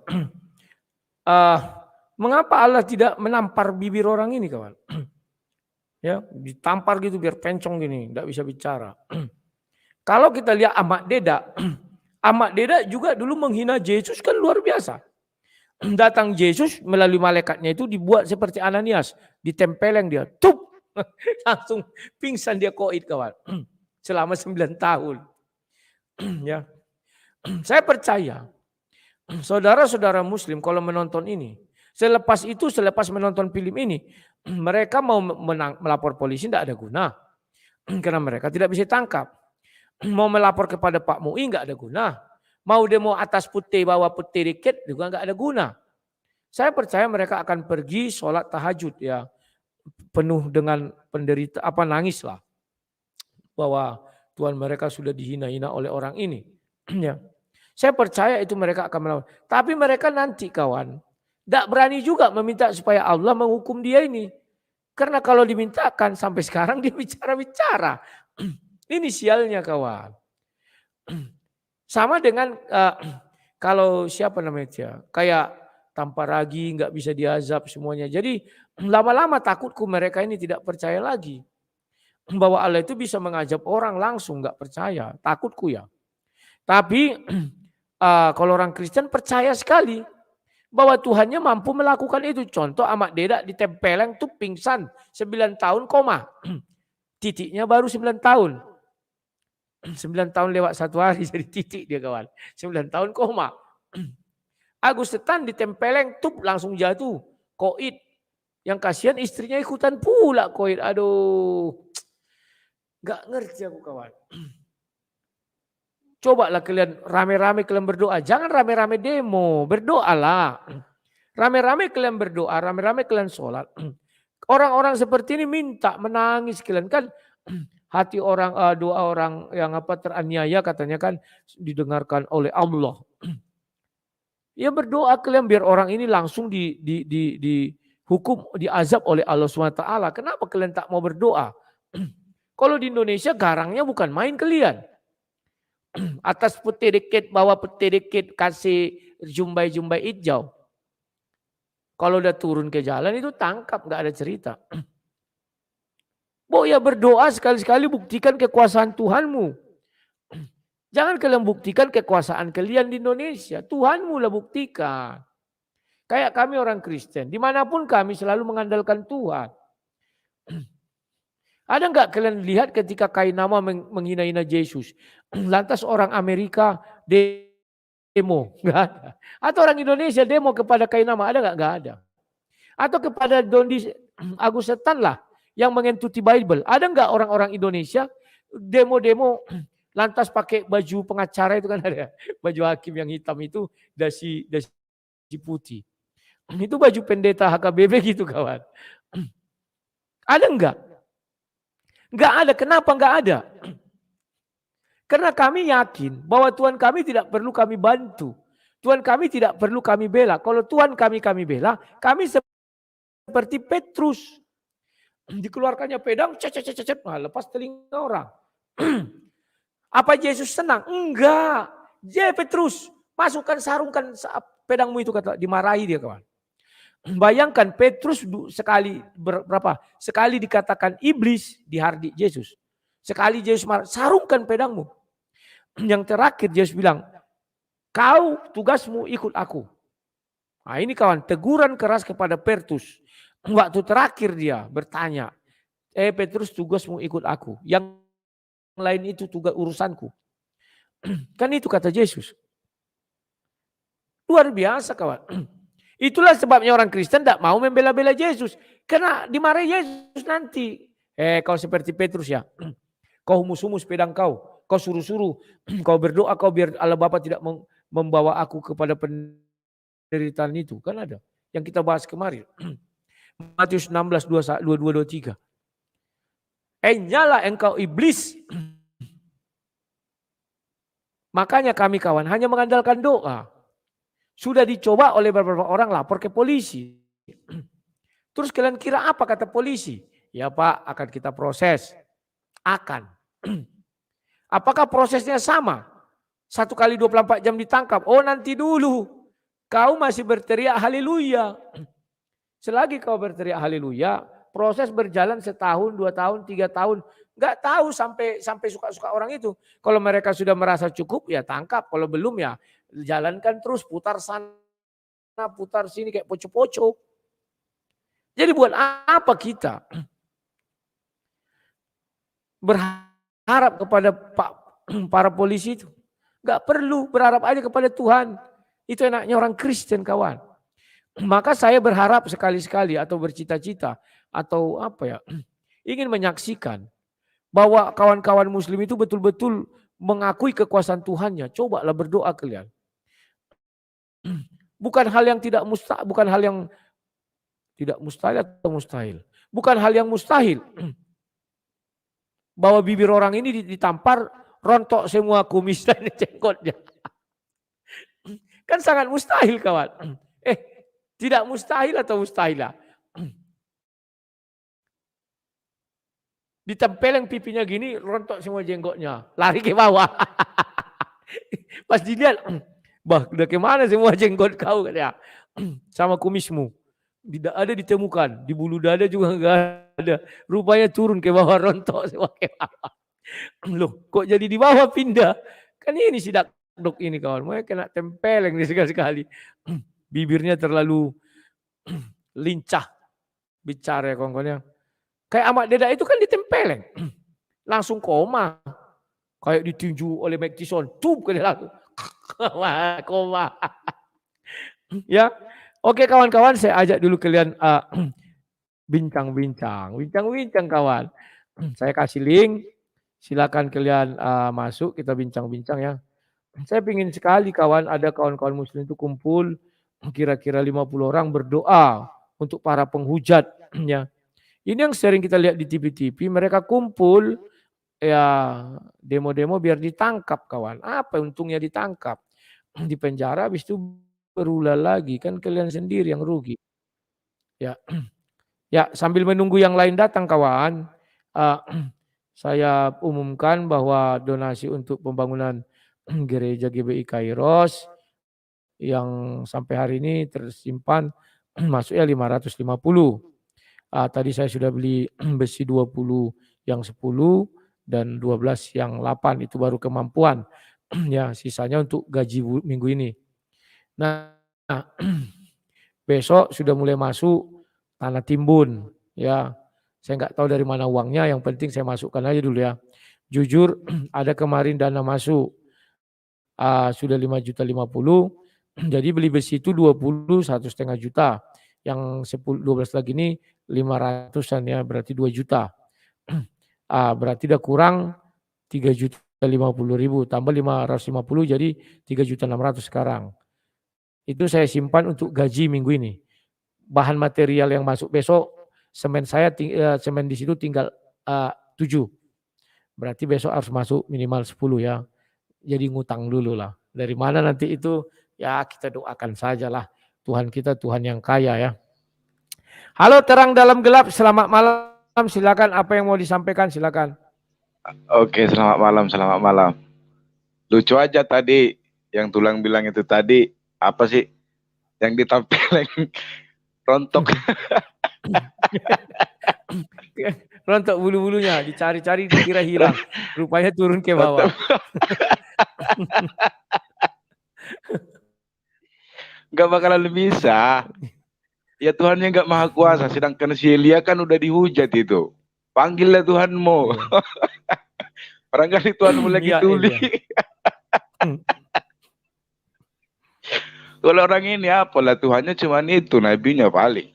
Speaker 1: mengapa Allah tidak menampar bibir orang ini kawan? Ya, ditampar gitu biar pencong gini, tidak bisa bicara. Kalau kita lihat Ahmad Deda, Ahmad Deda juga dulu menghina Yesus kan luar biasa. Datang Yesus melalui malaikatnya itu dibuat seperti Ananias, ditempeleng dia, tup, langsung pingsan dia koid kawan, selama 9 tahun. Ya, saya percaya saudara-saudara Muslim kalau menonton ini, selepas menonton film ini, mereka mau melapor polisi tidak ada guna. Karena mereka tidak bisa tangkap. Mau melapor kepada Pak MUI nggak ada guna. Mau demo atas putih bawah putih dikit juga nggak ada guna. Saya percaya mereka akan pergi sholat tahajud ya, penuh dengan penderita nangis lah bahwa Tuhan mereka sudah dihina-hina oleh orang ini. Ya, saya percaya itu mereka akan melawan. Tapi mereka nanti kawan tidak berani juga meminta supaya Allah menghukum dia ini. Karena kalau dimintakan sampai sekarang dia bicara-bicara. Ini sialnya kawan. Sama dengan kalau siapa namanya dia, kayak tanpa ragi nggak bisa diazab semuanya. Jadi lama-lama takutku mereka ini tidak percaya lagi. Bahwa Allah itu bisa mengazab orang langsung nggak percaya. Takutku ya. Tapi kalau orang Kristen percaya sekali bahwa Tuhannya mampu melakukan itu. Contoh Ahmad Deda ditempeleng tuh pingsan 9 tahun koma. Titiknya baru 9 tahun. 9 tahun lewat 1 hari jadi titik dia kawan. 9 tahun koma. Agus Setan ditempeleng tuh langsung jatuh. Koid. Yang kasihan istrinya ikutan pula koid. Aduh. Gak ngerti aku kawan. Cobalah kalian rame-rame kalian berdoa. Jangan rame-rame demo. Berdoalah. Rame-rame kalian berdoa. Rame-rame kalian sholat. Orang-orang seperti ini minta menangis kalian. Kan hati orang, doa orang yang teraniaya katanya kan didengarkan oleh Allah. Ya berdoa kalian biar orang ini langsung dihukum, diazab oleh Allah SWT. Kenapa kalian tak mau berdoa? Kalau di Indonesia garangnya bukan main kalian. Atas putih dikit, bawah putih dikit, kasih jumbai-jumbai hijau. Kalau udah turun ke jalan itu tangkap, nggak ada cerita. Ya berdoa sekali-sekali buktikan kekuasaan Tuhanmu. Jangan kalian buktikan kekuasaan kalian di Indonesia. Tuhan mula buktikan. Kayak kami orang Kristen. Dimanapun kami selalu mengandalkan Tuhan. Ada nggak kalian lihat ketika Kainama menghina-hina Yesus? Lantas orang Amerika demo. Nggak ada. Atau orang Indonesia demo kepada Kainama. Ada nggak? Nggak ada. Atau kepada Dondi Agus Setan lah yang mengentuti Bible. Ada nggak orang-orang Indonesia demo-demo lantas pakai baju pengacara itu kan ada. Baju hakim yang hitam itu dasi putih. Itu baju pendeta HKBP gitu kawan. Ada enggak? Enggak ada. Kenapa enggak ada? Karena kami yakin bahwa Tuhan kami tidak perlu kami bantu. Tuhan kami tidak perlu kami bela. Kalau Tuhan kami bela, kami seperti Petrus. Dikeluarkannya pedang, lepas telinga orang. Apa Yesus senang? Enggak. Petrus, masukkan sarungkan pedangmu itu, kata, dimarahi dia kawan. Bayangkan Petrus sekali sekali dikatakan iblis dihardik Yesus. Sekali Yesus marah, sarungkan pedangmu. Yang terakhir Yesus bilang, kau tugasmu ikut aku. Nah ini kawan, teguran keras kepada Petrus. Waktu terakhir dia bertanya, Petrus tugasmu ikut aku. Yang lain itu tugas urusanku. Kan itu kata Yesus. Luar biasa kawan. Itulah sebabnya orang Kristen tidak mau membela-bela Yesus. Karena dimarahi Yesus nanti. Kau seperti Petrus ya. Kau humus-humus pedang kau. Kau suruh-suruh. Kau berdoa kau biar Allah Bapa tidak membawa aku kepada penderitaan itu. Kan ada. Yang kita bahas kemarin. Matius 16, 22, 23. Nyala engkau iblis. Makanya kami kawan hanya mengandalkan doa. Sudah dicoba oleh beberapa orang lapor ke polisi. Terus kalian kira apa kata polisi? Ya Pak, akan kita proses. Akan. Apakah prosesnya sama? 1 kali 24 jam ditangkap. Oh nanti dulu. Kau masih berteriak haleluya. Selagi kau berteriak haleluya, proses berjalan 1 tahun, 2 tahun, 3 tahun. Enggak tahu sampai suka-suka orang itu. Kalau mereka sudah merasa cukup ya tangkap. Kalau belum ya jalankan terus, putar sana, putar sini kayak poco-poco. Jadi buat apa kita berharap kepada para polisi itu? Enggak perlu, berharap aja kepada Tuhan. Itu enaknya orang Kristen kawan. Maka saya berharap sekali-sekali atau bercita-cita atau apa ya, ingin menyaksikan bahwa kawan-kawan muslim itu betul-betul mengakui kekuasaan Tuhannya. Cobalah berdoa kalian. Bukan hal yang tidak mustahil, bukan hal yang tidak mustahil atau mustahil. Bukan hal yang mustahil. Bahwa bibir orang ini ditampar, rontok semua kumis dan jenggotnya. Kan sangat mustahil kawan. Tidak mustahil atau mustahilah? Ditempeleng pipinya gini, rontok semua jenggotnya. Lari ke bawah. Pas dilihat, bah udah kemana semua jenggot kau? Katanya. Sama kumismu. Tidak ada ditemukan. Di bulu dada juga enggak ada. Rupanya turun ke bawah, rontok semua ke bawah. Loh, kok jadi di bawah pindah? Kan ini sidak dok ini kawan. Mau kena tempeleng nih sekali-sekali. Bibirnya terlalu lincah bicara ya kawan-kawan. Kayak Ahmad Dedak itu kan ditempeleng. Langsung koma. Kayak ditinju oleh Mike Tyson. Tuh ke langsung. Koma. Ya. Oke kawan-kawan, saya ajak dulu kalian bincang-bincang kawan. Saya kasih link. Silakan kalian masuk, kita bincang-bincang ya. Saya ingin sekali kawan, ada kawan-kawan muslim itu kumpul kira-kira 50 orang berdoa untuk para penghujat ya. Ini yang sering kita lihat di TV-TV, mereka kumpul ya demo-demo biar ditangkap kawan. Apa untungnya ditangkap? Di penjara habis itu berulah lagi, kan kalian sendiri yang rugi. Ya. Ya, sambil menunggu yang lain datang kawan, saya umumkan bahwa donasi untuk pembangunan gereja GBI Kairos yang sampai hari ini tersimpan masuknya 550. Tadi saya sudah beli besi 20 yang 10 dan 12 yang 8 itu baru kemampuan. Ya, sisanya untuk gaji minggu ini. Nah, besok sudah mulai masuk tanah timbun. Ya, saya nggak tahu dari mana uangnya. Yang penting saya masukkan aja dulu ya. Jujur, ada kemarin dana masuk sudah 5.050.000. Jadi beli besi itu 20, 1,5 juta. Yang 12 lagi ini 500-an ya, berarti 2 juta. Berarti udah kurang 3.050.000 tambah 550 jadi 3.600.000 sekarang. Itu saya simpan untuk gaji minggu ini. Bahan material yang masuk besok, semen semen di situ tinggal 7. Berarti besok harus masuk minimal 10 ya. Jadi ngutang dulu lah. Dari mana nanti itu ya kita doakan sajalah. Tuhan kita Tuhan yang kaya ya. Halo terang dalam gelap, selamat malam. Silakan apa yang mau disampaikan silakan.
Speaker 4: Oke, selamat malam, selamat malam. Lucu aja tadi yang Tulang bilang itu tadi, apa sih yang ditampilkan rontok.
Speaker 1: Rontok bulu-bulunya, dicari-cari dikira hilang. Rupanya turun ke bawah.
Speaker 4: Gak bakalan bisa. Ya Tuhannya gak maha kuasa, sedangkan si Elia kan udah dihujat itu. Panggillah Tuhanmu. Barangkali Tuhanmu lagi tuli. Kalau orang ini apalah, Tuhannya cuma itu, nabinya paling.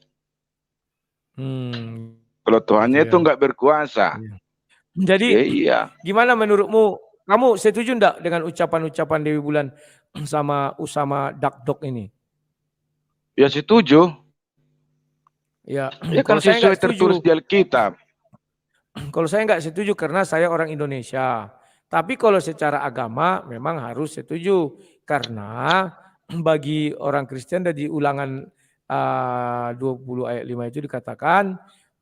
Speaker 4: Kalau Tuhannya itu nggak berkuasa.
Speaker 1: Jadi
Speaker 4: ya, iya.
Speaker 1: Gimana menurutmu? Kamu setuju enggak dengan ucapan-ucapan Dewi Bulan sama Usama Dakdok ini?
Speaker 4: Ya setuju.
Speaker 1: Ya
Speaker 4: kan sesuai tertulis di Alkitab.
Speaker 1: Kalau saya nggak setuju karena saya orang Indonesia. Tapi kalau secara agama memang harus setuju. Karena bagi orang Kristen dari Ulangan 20 ayat 5 itu dikatakan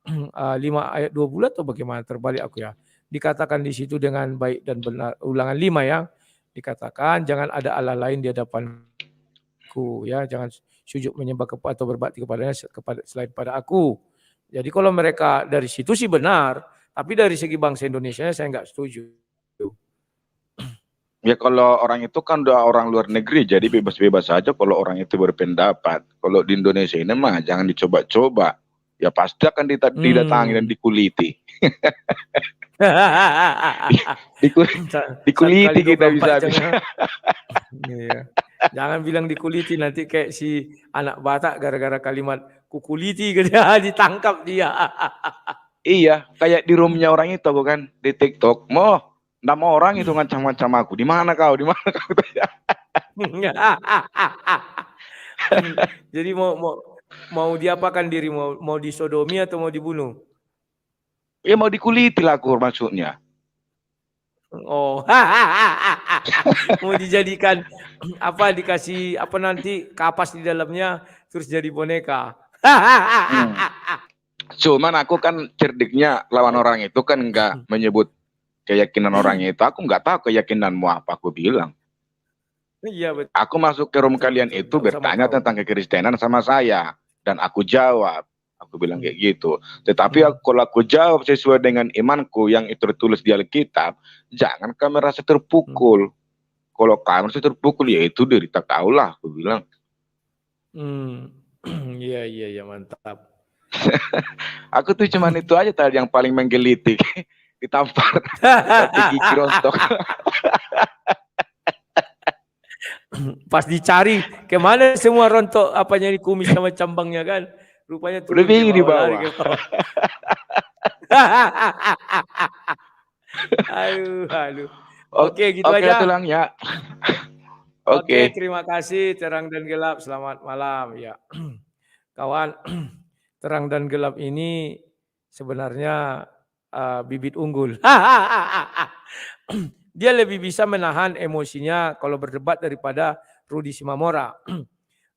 Speaker 1: 5 ayat 20 atau bagaimana, terbalik aku ya. Dikatakan di situ dengan baik dan benar, Ulangan 5 ya. Dikatakan jangan ada Allah lain di hadapanku ya, jangan sujud menyembah atau berbakti kepadanya selain pada aku. Jadi kalau mereka dari situ sih benar, tapi dari segi bangsa Indonesia saya nggak setuju.
Speaker 4: Ya kalau orang itu kan udah orang luar negeri, jadi bebas-bebas saja kalau orang itu berpendapat. Kalau di Indonesia ini mah jangan dicoba-coba. Ya pasti akan didatangi dan dikuliti. Dikuliti kita bisa.
Speaker 1: Iya. Jangan bilang dikuliti, nanti kayak si anak Batak gara-gara kalimat kukuliti dia ditangkap dia.
Speaker 4: Iya, kayak di roomnya orang itu bukan di TikTok. Nama orang itu ngancam-ngancam aku. Di mana kau? Di mana kau?
Speaker 1: Jadi mau diapakan diri? Mau disodomi atau mau dibunuh?
Speaker 4: Ya mau dikuliti lah aku maksudnya.
Speaker 1: Oh, mau dijadikan apa, dikasih apa nanti kapas di dalamnya terus jadi boneka.
Speaker 4: Cuman aku kan cerdiknya lawan orang itu kan enggak menyebut keyakinan orangnya itu. Aku enggak tahu keyakinanmu apa, aku bilang.
Speaker 1: Iya betul.
Speaker 4: Aku masuk ke room kalian itu bertanya tentang kekristenan sama saya dan aku jawab. Aku bilang kayak gitu. Tetapi kalau aku jawab sesuai dengan imanku yang itu tertulis di Alkitab, jangan kamu merasa terpukul. Kalau kamu merasa terpukul, ya itu derita kau lah, aku bilang.
Speaker 1: Iya mantap.
Speaker 4: Aku tuh cuman itu aja tadi yang paling menggelitik. Ditampar. Gigi rontok.
Speaker 1: Pas dicari kemana semua rontok apanya di kumis sama cambangnya kan, rupanya turun
Speaker 4: di bawah.
Speaker 1: Aduh. Oke, gitu aja.
Speaker 4: Tulang ya.
Speaker 1: Oke, terima kasih Terang dan Gelap. Selamat malam ya. Kawan, Terang dan Gelap ini sebenarnya bibit unggul. Dia lebih bisa menahan emosinya kalau berdebat daripada Rudi Simamora.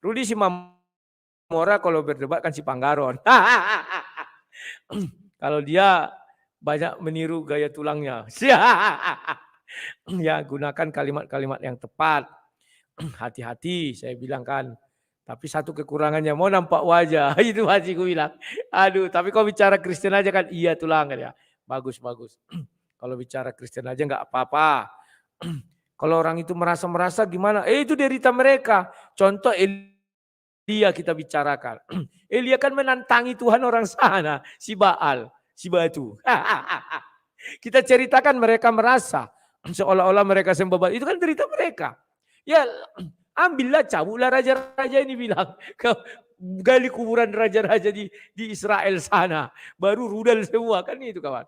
Speaker 1: Rudi Simamora kalau berdebat kan si Panggaron. Kalau dia banyak meniru gaya tulangnya. Ya, gunakan kalimat-kalimat yang tepat. Hati-hati saya bilang kan. Tapi satu kekurangannya mau nampak wajah. Itu hatiku bilang. Aduh, tapi kalau bicara Kristen aja kan iya tulang kan ya. Bagus. Kalau bicara Kristen aja nggak apa-apa. Kalau orang itu merasa-merasa gimana? Itu derita mereka. Contoh Elia kita bicarakan. Elia kan menantangi Tuhan orang sana, si Baal, si Batu. Kita ceritakan mereka merasa seolah-olah mereka sembah Baal. Itu kan derita mereka. Ya ambillah, cabutlah raja-raja ini bilang. Gali kuburan raja-raja di Israel sana. Baru rudal semua, kan itu kawan.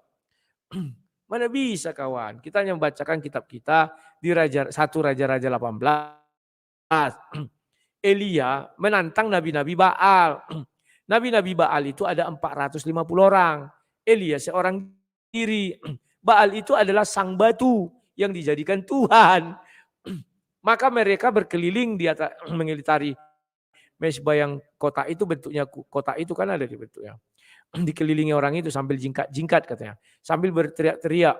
Speaker 1: Mana bisa kawan. Kita hanya membacakan kitab kita di satu Raja-Raja 18. Elia menantang nabi-nabi Baal. Nabi-nabi Baal itu ada 450 orang. Elia seorang diri. Baal itu adalah sang batu yang dijadikan Tuhan. Maka mereka berkeliling di atas mengilitari mesbah yang kota itu, bentuknya kota itu kan ada di bentuknya. Dikelilingi orang itu sambil jingkat katanya. Sambil berteriak-teriak.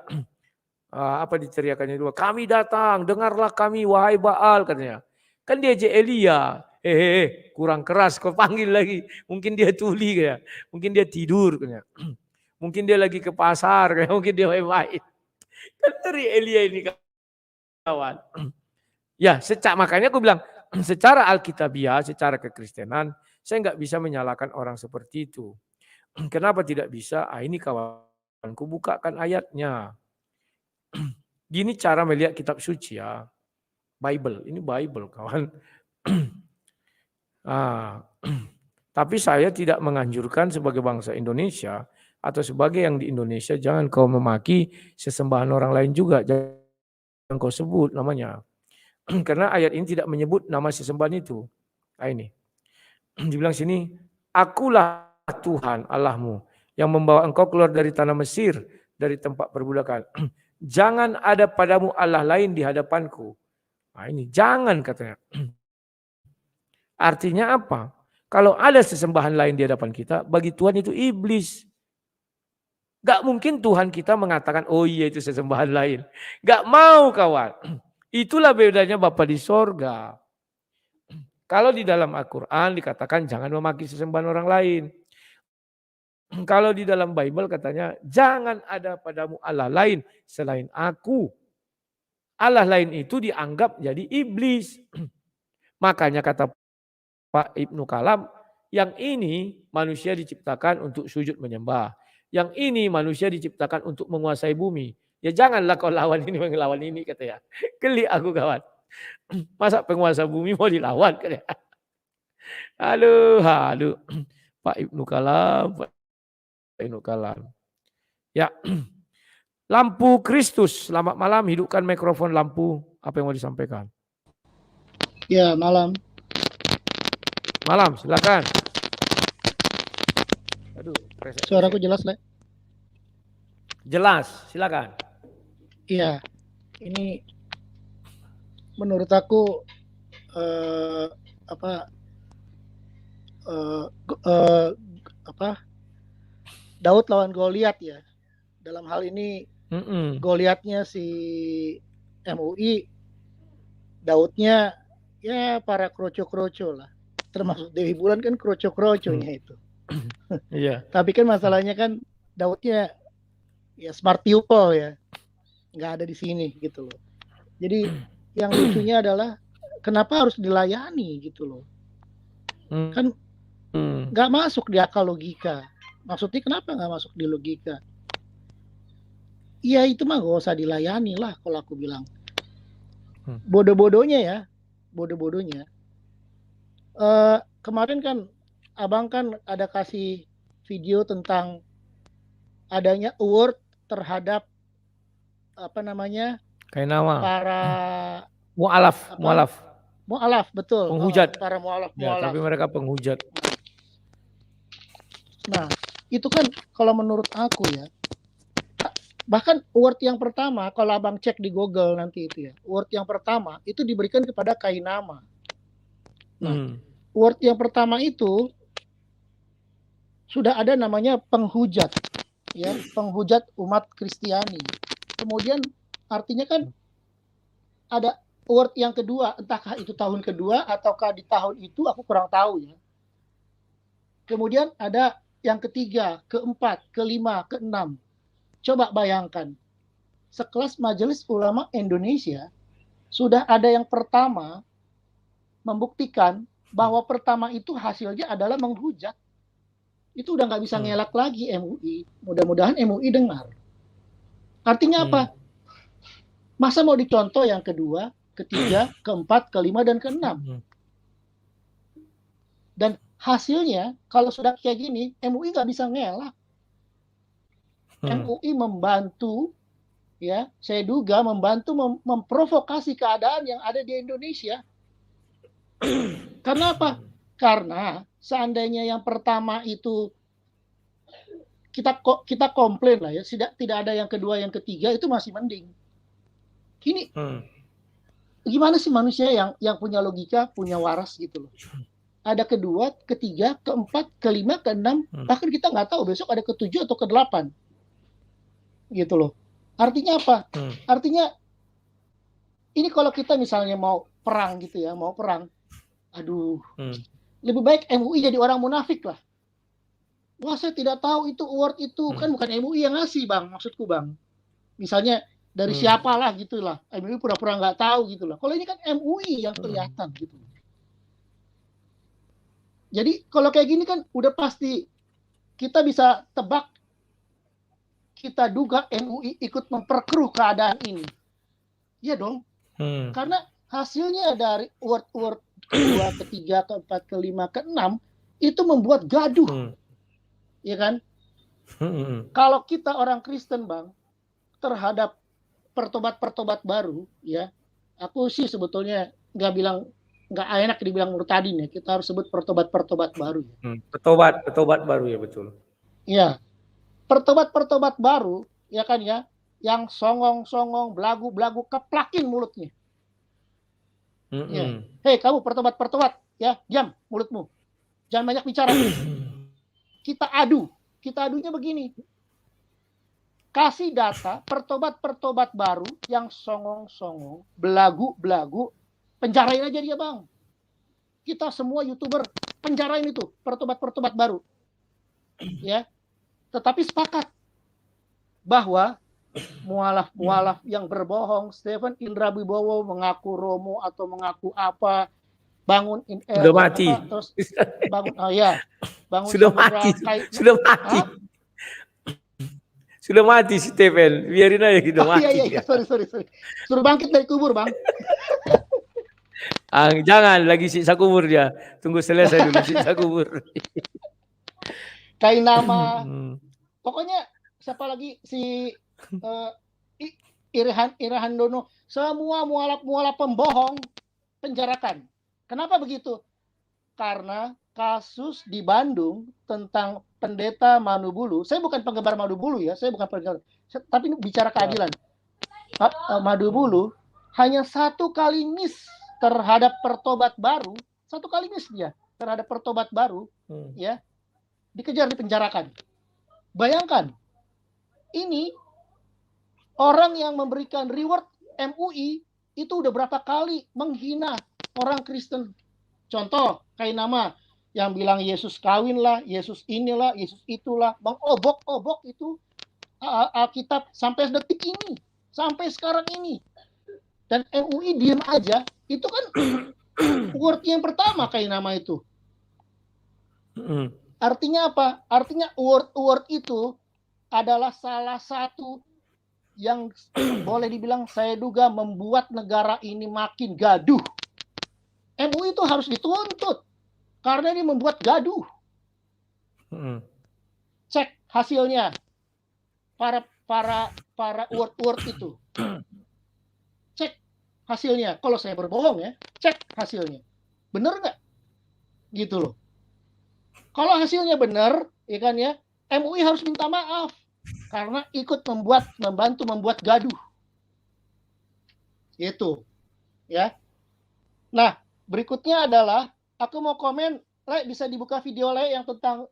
Speaker 1: Apa diteriakannya dulu? Kami datang, dengarlah kami wahai Baal katanya. Kan dia Elia. Kurang keras kau panggil lagi. Mungkin dia tuli kayak. Mungkin dia tidur katanya. Mungkin dia lagi ke pasar kayak. Mungkin dia main-main. Kan dari Elia ini kawan. Ya, makanya aku bilang secara Alkitabiah, secara kekristenan, saya nggak bisa menyalahkan orang seperti itu. Kenapa tidak bisa? Ini kawanku bukakan ayatnya. Gini cara melihat kitab suci ya. Bible, ini Bible kawan. Tapi saya tidak menganjurkan sebagai bangsa Indonesia atau sebagai yang di Indonesia, jangan kau memaki sesembahan orang lain juga. Jangan kau sebut namanya. Karena ayat ini tidak menyebut nama sesembahan itu. Ini. Dibilang sini, akulah Tuhan Allahmu yang membawa engkau keluar dari tanah Mesir, dari tempat perbudakan. Jangan ada padamu Allah lain di hadapanku. Ini jangan katanya. Artinya apa? Kalau ada sesembahan lain di hadapan kita, bagi Tuhan itu iblis. Gak mungkin Tuhan kita mengatakan, oh iya itu sesembahan lain. Gak mau kawan. Itulah bedanya Bapa di sorga. Kalau di dalam Al-Quran dikatakan jangan memaki sesembahan orang lain. Kalau di dalam Bible katanya jangan ada padamu Allah lain selain aku. Allah lain itu dianggap jadi iblis. Makanya kata Pak Ibnu Kalam, yang ini manusia diciptakan untuk sujud menyembah. Yang ini manusia diciptakan untuk menguasai bumi. Ya janganlah kau lawan ini melawan ini katanya. Geli aku kawan. Masa penguasa bumi mau dilawan katanya. Halo. Pak Ibnu Kalam. Ya. Lampu Kristus, selamat malam. Hidupkan mikrofon lampu. Apa yang mau disampaikan?
Speaker 5: Ya, malam.
Speaker 1: Malam, silakan. Aduh,
Speaker 5: Suaraku jelas, Le?
Speaker 1: Jelas, silakan.
Speaker 5: Iya. Ini menurut aku Daud lawan Goliat ya. Dalam hal ini Goliatnya si MUI, Daudnya ya para kroco-kroco lah. Termasuk Dewi Bulan kan kroco-kroconya itu.
Speaker 1: Iya.
Speaker 5: Tapi kan masalahnya kan Daudnya ya smart people ya. Nggak ada di sini gitu loh. Jadi yang lucunya adalah kenapa harus dilayani gitu loh. Kan nggak masuk di akal logika. Maksudnya kenapa nggak masuk di logika? Iya itu mah gak usah dilayani lah kalau aku bilang. Bodoh-bodohnya ya. Bodoh-bodohnya. Kemarin kan abang kan ada kasih video tentang adanya award terhadap
Speaker 1: Kayak nama.
Speaker 5: para mu'alaf, betul.
Speaker 1: Penghujat.
Speaker 5: Para mu'alaf.
Speaker 1: Ya, tapi mereka penghujat.
Speaker 5: Nah, itu kan kalau menurut aku ya, bahkan award yang pertama, kalau abang cek di Google nanti itu ya, award yang pertama itu diberikan kepada Kainama. Nah, award yang pertama itu sudah ada namanya penghujat, ya, penghujat umat Kristiani. Kemudian artinya kan ada award yang kedua, entahkah itu tahun kedua ataukah di tahun itu, aku kurang tahu ya. Kemudian ada yang ketiga, keempat, kelima, keenam. Coba bayangkan, sekelas Majelis Ulama Indonesia sudah ada yang pertama membuktikan bahwa pertama itu hasilnya adalah menghujat. Itu udah nggak bisa ngelak lagi MUI. Mudah-mudahan MUI dengar. Artinya apa? Masa mau dicontoh yang kedua, ketiga, keempat, kelima, dan keenam? Dan hasilnya kalau sudah kayak gini, MUI nggak bisa ngelak. MUI membantu, ya, saya duga membantu memprovokasi keadaan yang ada di Indonesia. Karena apa? Karena seandainya yang pertama itu kita komplain lah ya, tidak ada yang kedua, yang ketiga itu masih mending. Ini gimana sih manusia yang punya logika, punya waras gitu loh. Ada kedua, ketiga, keempat, kelima, keenam, bahkan kita nggak tahu besok ada ketujuh atau kedelapan. Gitu loh. Artinya apa? Artinya ini kalau kita misalnya mau perang gitu ya, mau perang, aduh, lebih baik MUI jadi orang munafik lah. Wah, saya tidak tahu itu award itu, kan bukan MUI yang ngasih, Bang, maksudku, Bang. Misalnya dari siapalah gitulah, MUI pura-pura nggak tahu gitulah. Kalau ini kan MUI yang kelihatan gitu. Jadi kalau kayak gini kan udah pasti kita bisa tebak, kita duga MUI ikut memperkeruh keadaan ini. Iya dong. Karena hasilnya dari award kedua, ketiga, keempat, kelima, keenam itu membuat gaduh. Iya kan? Kalau kita orang Kristen, Bang, terhadap pertobat-pertobat baru, ya, aku sih sebetulnya nggak enak dibilang murtadin ya. Kita harus sebut pertobat-pertobat baru.
Speaker 1: Pertobat baru ya, betul.
Speaker 5: Iya. Pertobat-pertobat baru, ya kan ya, yang songong-songong, belagu-belagu, keplakin mulutnya. Ya. Hei, kamu pertobat-pertobat, ya, diam mulutmu. Jangan banyak bicara. Kita adunya begini. Kasih data pertobat-pertobat baru yang songong-songong, belagu-belagu, penjarain aja dia, Bang. Kita semua YouTuber penjarain itu pertobat-pertobat baru. Ya. Tetapi sepakat bahwa mualaf-mualaf yang berbohong, Stephen Indra Wibowo mengaku Romo atau mengaku apa, bangun
Speaker 1: sudah mati.
Speaker 5: Terus bangun bangun
Speaker 1: sudah mati. Sudah mati Stephen, biarin aja kita mati.
Speaker 5: Iya, sorry. Suruh bangkit dari kubur, Bang.
Speaker 1: Jangan lagi siksa kubur dia. Tunggu selesai dulu siksa kubur.
Speaker 5: Kayak nama pokoknya siapa lagi si Irahan Dono, semua mualaf pembohong penjarakan. Kenapa begitu? Karena kasus di Bandung tentang pendeta Madubulu. Saya bukan penggemar Madubulu ya, tapi ini bicara keadilan. Madubulu hanya satu kali miss terhadap pertobat baru, ya, dikejar, dipenjarakan. Bayangkan, ini orang yang memberikan reward MUI itu udah berapa kali menghina orang Kristen. Contoh, kayak nama yang bilang Yesus kawin lah, Yesus inilah, Yesus itulah, mengobok-obok itu Alkitab sampai detik ini, sampai sekarang ini. Dan MUI diem aja, itu kan word yang pertama kayak nama itu. Artinya apa? Artinya word itu adalah salah satu yang boleh dibilang saya duga membuat negara ini makin gaduh. MUI itu harus dituntut karena ini membuat gaduh. Cek hasilnya para word itu. Cek hasilnya. Kalau saya berbohong ya, cek hasilnya. Bener nggak? Gitu loh. Kalau hasilnya benar, ya kan ya, MUI harus minta maaf karena ikut membantu membuat gaduh. Itu, ya. Nah, berikutnya adalah aku mau komen, Le, bisa dibuka video Le yang tentang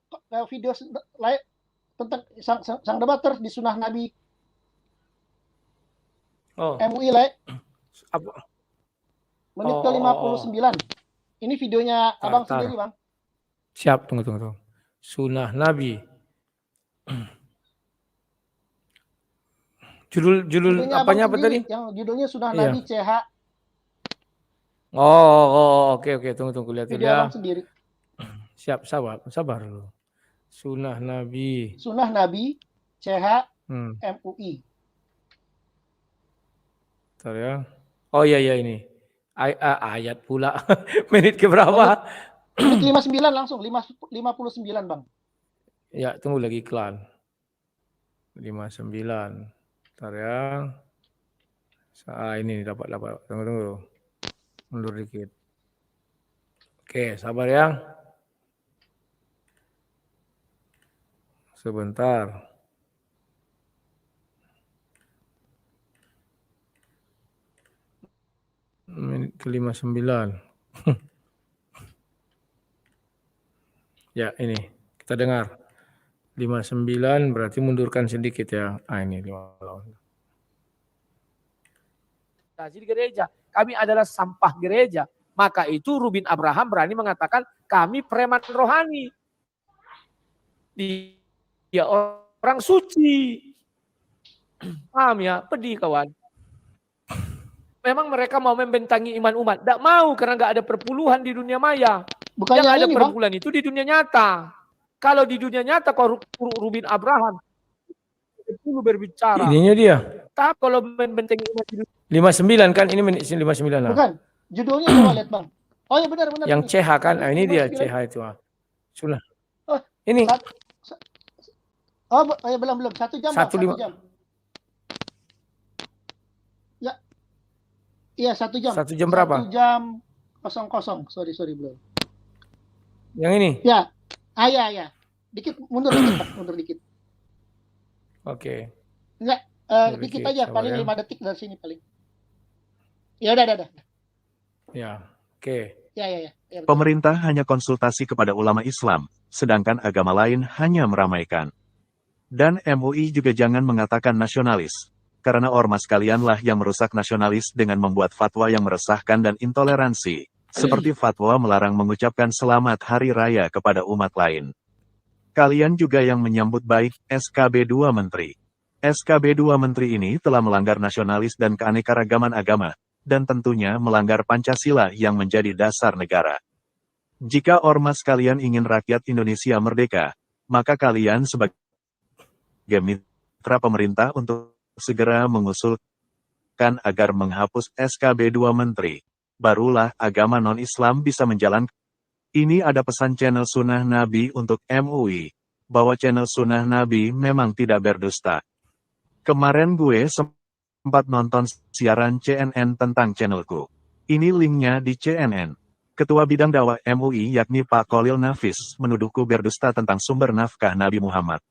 Speaker 5: video Le tentang sang debater di Sunnah Nabi. MUI Le. Menit ke 59. Ini videonya Abang sendiri, Bang.
Speaker 1: Siap, tunggu. Sunnah Nabi. Judul apanya apa tadi?
Speaker 5: Yang judulnya Sunnah Nabi CH
Speaker 1: Oke, tunggu lihat dulu
Speaker 5: Video
Speaker 1: ya.
Speaker 5: abang sendiri.
Speaker 1: Siap, sabar dulu. Sunnah Nabi.
Speaker 5: Sunnah Nabi CH
Speaker 1: Hmm,
Speaker 5: MUI.
Speaker 1: bentar ya. Oh iya ini. Ayat pula. Menit ke berapa?
Speaker 5: Menit 59 langsung, 59 Bang.
Speaker 1: Ya, tunggu lagi iklan. 59. Bentar ya. Ini dapat. Tunggu. Mundur dikit. Oke, sabar ya. Sebentar. Menit ke 59. Ya, ini. Kita dengar. 59 berarti mundurkan sedikit ya. Ini 58. Di gereja. Kami adalah sampah gereja. Maka itu Rubin Abraham berani mengatakan kami preman rohani. Dia orang suci. Paham ya? Pedih kawan. Memang mereka mau membentangi iman umat. Tidak mau karena nggak ada perpuluhan di dunia maya.
Speaker 5: Bukan
Speaker 1: yang ada
Speaker 5: ini,
Speaker 1: perpuluhan itu di dunia nyata. Kalau di dunia nyata kalau Rubin Abraham itu berbicara. Ininya dia. Tapi kalau membentengi umat di dunia 59 kan ini menit 59 lah.
Speaker 5: Bukan. Judulnya coba lihat Bang. Oh ya benar.
Speaker 1: Yang
Speaker 5: ini.
Speaker 1: CH kan, ini dia
Speaker 5: 59.
Speaker 1: CH itu. Sunnah.
Speaker 5: Oh,
Speaker 1: ini.
Speaker 5: Ya belum 1 jam. 1 jam. Ya. Iya 1 jam.
Speaker 1: 1 jam berapa?
Speaker 5: 1 jam 00. Sorry belum.
Speaker 1: Yang ini?
Speaker 5: Ya. Ya. Dikit mundur dikit.
Speaker 1: Oke.
Speaker 5: Enggak, dikit aja, paling 5 detik dari sini paling. Ya udah.
Speaker 1: Ya, oke.
Speaker 5: Ya,
Speaker 6: Pemerintah hanya konsultasi kepada ulama Islam, sedangkan agama lain hanya meramaikan. Dan MUI juga jangan mengatakan nasionalis, karena ormas kalianlah yang merusak nasionalis dengan membuat fatwa yang meresahkan dan intoleransi, seperti fatwa melarang mengucapkan selamat hari raya kepada umat lain. Kalian juga yang menyambut baik SKB 2 Menteri. SKB 2 Menteri ini telah melanggar nasionalis dan keanekaragaman agama, dan tentunya melanggar Pancasila yang menjadi dasar negara. Jika ormas kalian ingin rakyat Indonesia merdeka, maka kalian sebagai mitra pemerintah untuk segera mengusulkan agar menghapus SKB 2 Menteri. Barulah agama non-Islam bisa menjalankan. Ini ada pesan channel Sunnah Nabi untuk MUI, bahwa channel Sunnah Nabi memang tidak berdusta. Kemarin gue sempat nonton siaran CNN tentang channelku. Ini linknya di CNN. Ketua Bidang Dakwah MUI yakni Pak Khalil Nafis menuduhku berdusta tentang sumber nafkah Nabi Muhammad.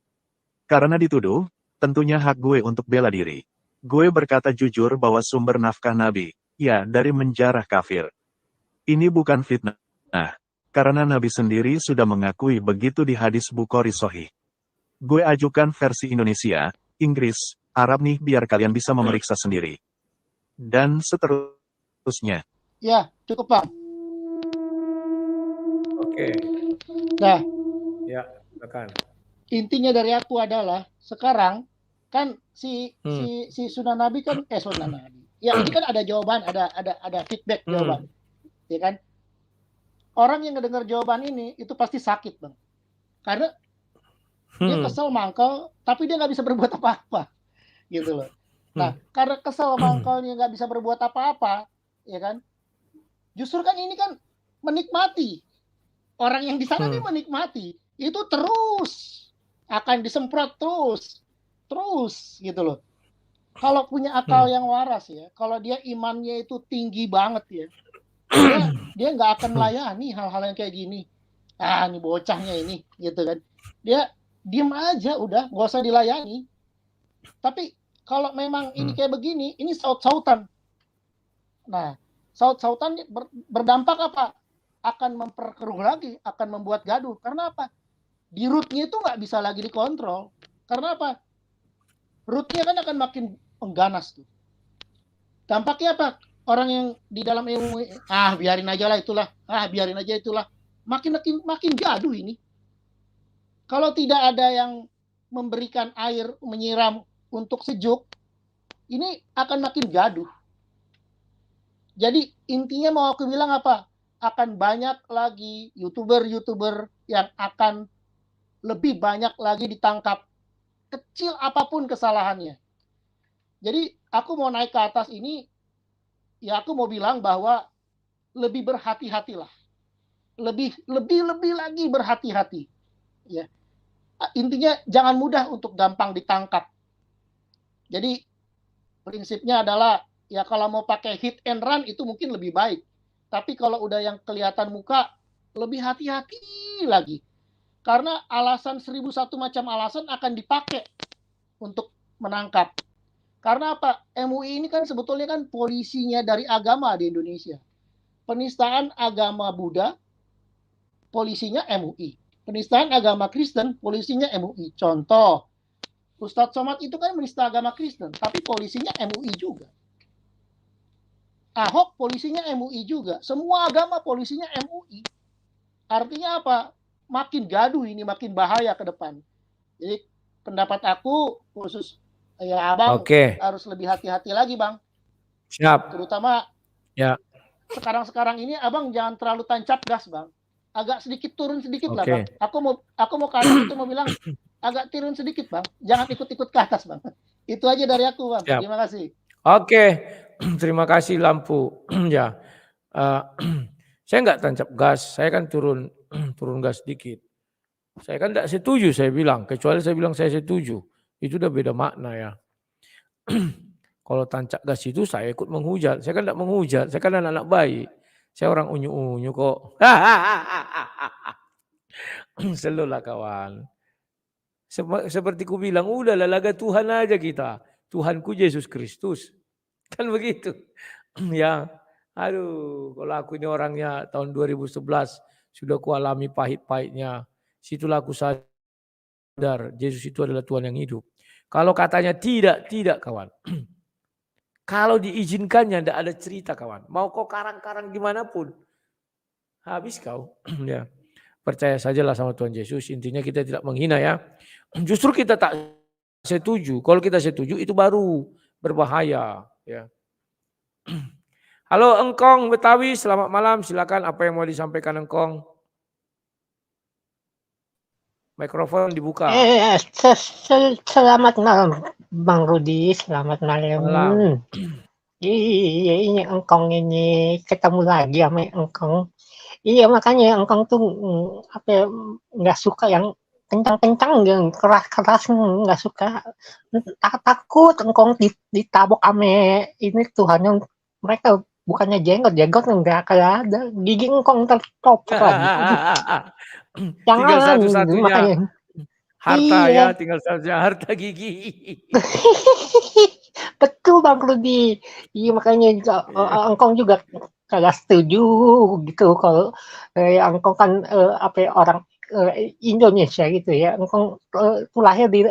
Speaker 6: Karena dituduh, tentunya hak gue untuk bela diri. Gue berkata jujur bahwa sumber nafkah Nabi, ya dari menjarah kafir. Ini bukan fitnah. Karena Nabi sendiri sudah mengakui begitu di hadis Bukhari Sahih. Gue ajukan versi Indonesia, Inggris, Arab nih biar kalian bisa memeriksa sendiri. Dan seterusnya.
Speaker 5: Ya, cukup Pak.
Speaker 1: Oke.
Speaker 5: Nah.
Speaker 1: Ya, silakan.
Speaker 5: Intinya dari aku adalah sekarang kan si Sunnah Nabi kan Sunnah Nabi. Ya ini kan ada jawaban, ada feedback jawaban. Ya kan? Orang yang mendengar jawaban ini itu pasti sakit, Bang. Karena dia kesel mangkel, tapi dia nggak bisa berbuat apa-apa. Gitu loh. Nah, karena kesel mangkelnya nggak bisa berbuat apa-apa, ya kan? Justru kan ini kan menikmati. Orang yang di sana ini menikmati. Itu terus akan disemprot terus gitu loh. Kalau punya akal yang waras ya, kalau dia imannya itu tinggi banget ya, dia nggak akan melayani hal-hal yang kayak gini. Ini bocahnya ini gitu kan. Dia diem aja udah, nggak usah dilayani. Tapi kalau memang ini kayak begini, ini saut-sautan. Nah, saut-sautan berdampak apa? Akan memperkeruh lagi, akan membuat gaduh. Karena apa? Di rootnya itu nggak bisa lagi dikontrol. Karena apa? Rootnya kan akan makin mengganas tuh. Dampaknya apa? Orang yang di dalam ilmu, biarin aja itulah. Makin gaduh ini. Kalau tidak ada yang memberikan air, menyiram untuk sejuk, ini akan makin gaduh. Jadi intinya mau aku bilang apa? Akan banyak lagi YouTuber-YouTuber yang akan lebih banyak lagi ditangkap. Kecil apapun kesalahannya. Jadi aku mau naik ke atas ini, ya aku mau bilang bahwa lebih berhati-hatilah. Lebih lagi berhati-hati. Ya. Intinya jangan mudah untuk gampang ditangkap. Jadi prinsipnya adalah ya kalau mau pakai hit and run itu mungkin lebih baik. Tapi kalau udah yang kelihatan muka, lebih hati-hati lagi. Karena alasan 1001 macam alasan akan dipakai untuk menangkap. Karena apa? MUI ini kan sebetulnya kan polisinya dari agama di Indonesia. Penistaan agama Buddha, polisinya MUI. Penistaan agama Kristen, polisinya MUI. Contoh, Ustadz Somad itu kan menista agama Kristen, tapi polisinya MUI juga. Ahok polisinya MUI juga. Semua agama polisinya MUI. Artinya apa? Makin gaduh ini, makin bahaya ke depan. Jadi pendapat aku khusus ya abang harus lebih hati-hati lagi bang.
Speaker 1: Siap.
Speaker 5: Terutama
Speaker 1: ya
Speaker 5: sekarang ini abang jangan terlalu tancap gas bang. Agak sedikit turun sedikit lah bang. Aku mau kasih itu mau bilang agak turun sedikit bang. Jangan ikut-ikut ke atas bang. Itu aja dari aku bang.
Speaker 1: Siap.
Speaker 5: Terima kasih.
Speaker 1: Oke. Terima kasih Lampu. Ya. Saya nggak tancap gas. Saya kan turun gas sedikit. Saya kan tidak setuju saya bilang. Kecuali saya bilang saya setuju. Itu udah beda makna ya. Kalau tancap gas itu saya ikut menghujat. Saya kan tidak menghujat. Saya kan anak-anak baik. Saya orang unyu-unyu kok. Selulah kawan. Seperti ku bilang, udahlah laga Tuhan aja kita. Tuhanku Yesus Kristus. Kan begitu. Ya. Aduh, kalau aku ini orangnya tahun 2011 sudah ku alami pahit-pahitnya. Situlah aku sadar Yesus itu adalah Tuhan yang hidup. Kalau katanya tidak kawan. Kalau diizinkannya tidak ada cerita kawan. Mau kau karang-karang gimana pun. Habis kau. Ya. Percaya sajalah sama Tuhan Yesus. Intinya kita tidak menghina ya. Justru kita tak setuju. Kalau kita setuju itu baru berbahaya. Ya. Halo Engkong Betawi, selamat malam. Silakan apa yang mau disampaikan Engkong. Mikrofon dibuka.
Speaker 7: Selamat malam Bang Rudi, selamat malam. Iya, ini Engkong ini ketemu lagi sama Engkong. Iya makanya Engkong tuh nggak suka yang kencang-kencang, yang keras-keras, nggak suka. Takut Engkong ditabok ame ini Tuhan yang mereka bukannya jenggot nggak kayak ada gigi Engkong tertopok lagi.
Speaker 1: Tinggal
Speaker 7: Jangan,
Speaker 1: satu-satunya
Speaker 7: makanya.
Speaker 1: harta
Speaker 7: Iya.
Speaker 1: ya, tinggal satu-satunya harta gigi.
Speaker 7: Betul Bang Rudi. Iya makanya Engkong juga kagak setuju gitu kalau Engkong kan orang Indonesia gitu ya. Engkong tuh lahir di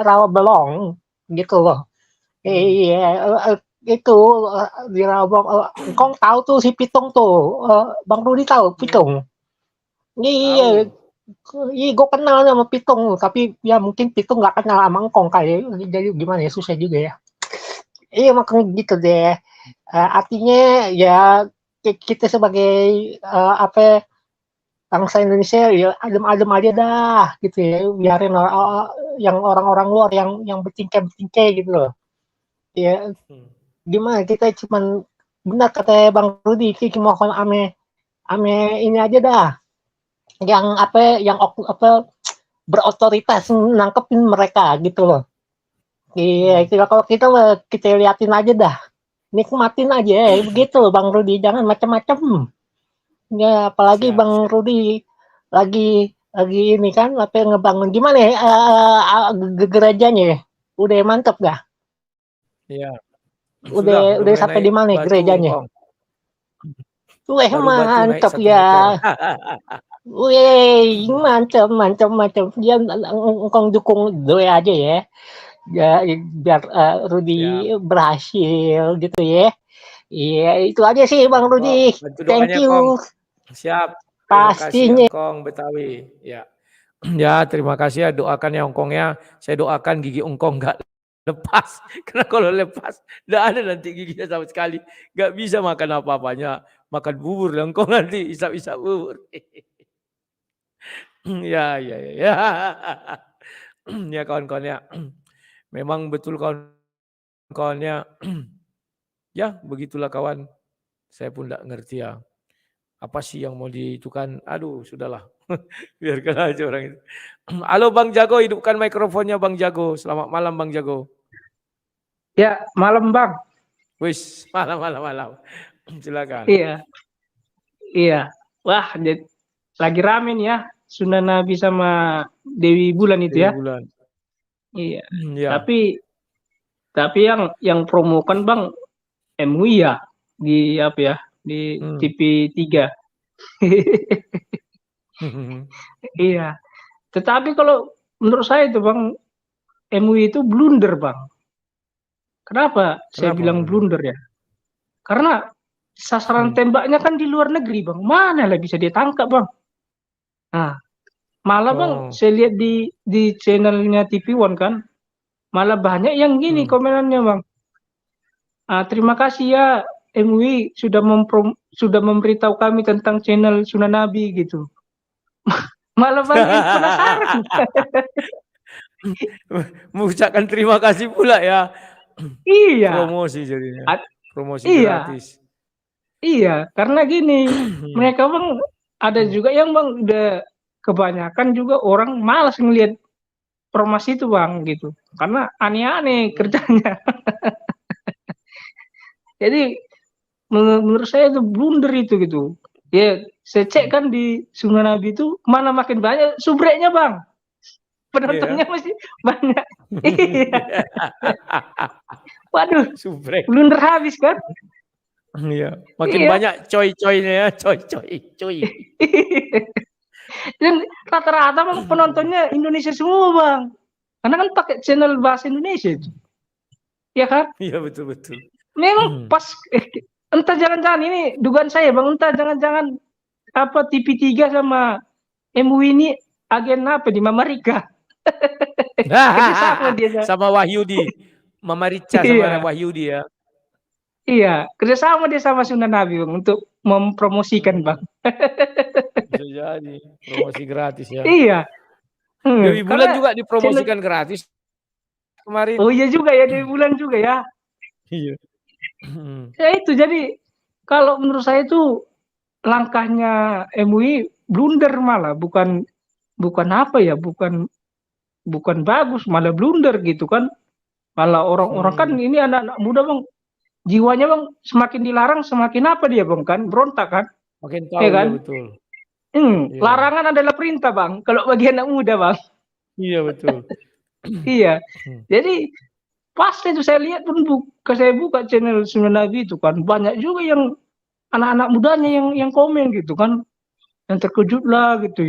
Speaker 7: Rawabelong gitu loh. Iya itu di Rawabelong. Engkong tahu tuh si Pitung tuh. Bang Rudi tahu Pitung. Iya. Iya, gue kenal sama Pitung, tapi ya mungkin Pitung nggak kenal sama Engkong kali. Jadi gimana ya, susah juga ya. Iya makanya gitu deh. Artinya ya kita sebagai bangsa Indonesia ya adem-adem aja dah gitu ya. Biarin yang orang-orang luar yang bertingkai gitu loh. Ya gimana kita cuman benar kata Bang Rudi, kita mohon ame ini aja dah. Yang berotoritas nangkepin mereka gitu loh. Iya, kalau kita liatin aja dah, nikmatin aja, begitu Bang Rudi, jangan macam-macam. Ya, apalagi
Speaker 1: Siap.
Speaker 7: Bang Rudi lagi ini kan ngebangun gimana ya gerejanya, udah mantep gak?
Speaker 1: Iya.
Speaker 7: Udah sampai di mana gerejanya? Weh mantep ya. Wih, mantap. Dia Engkong dukung doa aja ya. Ya biar Rudi berhasil gitu ya. Iya, itu aja sih Bang Rudi. Thank you.
Speaker 1: Kong. Siap.
Speaker 7: Pastinya.
Speaker 1: Engkong Betawi. Ya. Ya, terima kasih ya, doakan ya Engkong ya. Saya doakan gigi Engkong enggak lepas. Karena kalau lepas, nggak ada nanti giginya sama sekali. Nggak bisa makan apa-apanya. Makan bubur lah, engkau nanti isap-isap bubur. Ya, ya, ya, ya. Ya kawan-kawan ya. Memang betul kawan-kawannya. Ya, begitulah kawan. Saya pun nggak ngerti ya. Apa sih yang mau diitukan? Aduh, sudahlah. Biarkan aja orang itu. Halo Bang Jago, hidupkan mikrofonnya Bang Jago. Selamat malam Bang Jago.
Speaker 8: Ya, malam Bang.
Speaker 1: Wis, malam. Silakan.
Speaker 8: Iya, iya. Wah, lagi rame nih ya. Sunan Nabi sama Dewi Bulan itu ya.
Speaker 1: Bulan.
Speaker 8: Iya.
Speaker 1: Ya.
Speaker 8: Tapi yang promokan Bang MUI ya di apa ya? Di TV 3. Iya. Tetapi kalau menurut saya itu Bang, MUI itu blunder Bang. Kenapa saya bilang blunder ya? Karena sasaran tembaknya kan di luar negeri Bang. Mana lah bisa ditangkap Bang? Nah, malah Bang, saya lihat di channelnya TV One kan, malah banyak yang gini komenannya Bang. Terima kasih ya MUI sudah memberitahu kami tentang channel Sunan Nabi gitu. Malah Bang penasaran.
Speaker 1: Mengucapkan terima kasih pula ya.
Speaker 8: Iya.
Speaker 1: Promosi jadinya. Promosi gratis.
Speaker 8: Iya, karena gini, mereka Bang ada juga yang Bang udah kebanyakan juga orang malas ngelihat informasi itu Bang gitu. Karena aneh-aneh kerjanya. Jadi menurut saya itu blunder itu gitu. Ya, saya cek kan di Sunan Nabi itu mana makin banyak subreknya Bang. Penontonnya masih banyak. Iya. Waduh, blunder habis kan?
Speaker 1: Iya, makin banyak coy-coynya ya, coy.
Speaker 8: Dan rata-rata Bang penontonnya Indonesia semua Bang. Karena kan pakai channel bahasa Indonesia itu. Ya kan?
Speaker 1: Iya betul.
Speaker 8: Memang pas entah jangan-jangan ini dugaan saya Bang, entah jangan-jangan apa TV3 sama MUI ini agen apa di Mamarika.
Speaker 1: Kerjasama dia sama Wahyudi. Mama Rica sama Wahyudi ya.
Speaker 8: Iya, kerjasama dia sama Sunan Nabi Bang untuk mempromosikan Bang.
Speaker 1: Bisa jadi promosi gratis ya.
Speaker 8: Iya.
Speaker 1: Dewi Bulan juga dipromosikan gratis kemarin.
Speaker 8: Oh iya juga ya, Dewi Bulan juga ya.
Speaker 1: Iya.
Speaker 8: Ya itu jadi kalau menurut saya itu langkahnya MUI blunder malah bukan apa ya, bukan bagus malah blunder gitu kan. Malah orang-orang kan ini anak-anak muda Bang, jiwanya Bang semakin dilarang semakin apa dia Bang kan, berontak kan.
Speaker 1: Makin tahu
Speaker 8: ya kan?
Speaker 1: Ya, betul.
Speaker 8: Larangan adalah perintah Bang, kalau bagi anak muda Bang.
Speaker 1: Iya betul.
Speaker 8: Iya. Jadi pas itu saya lihat pun saya buka channel Sunan Nabi itu kan banyak juga yang anak-anak mudanya yang komen gitu kan, yang terkejut lah gitu,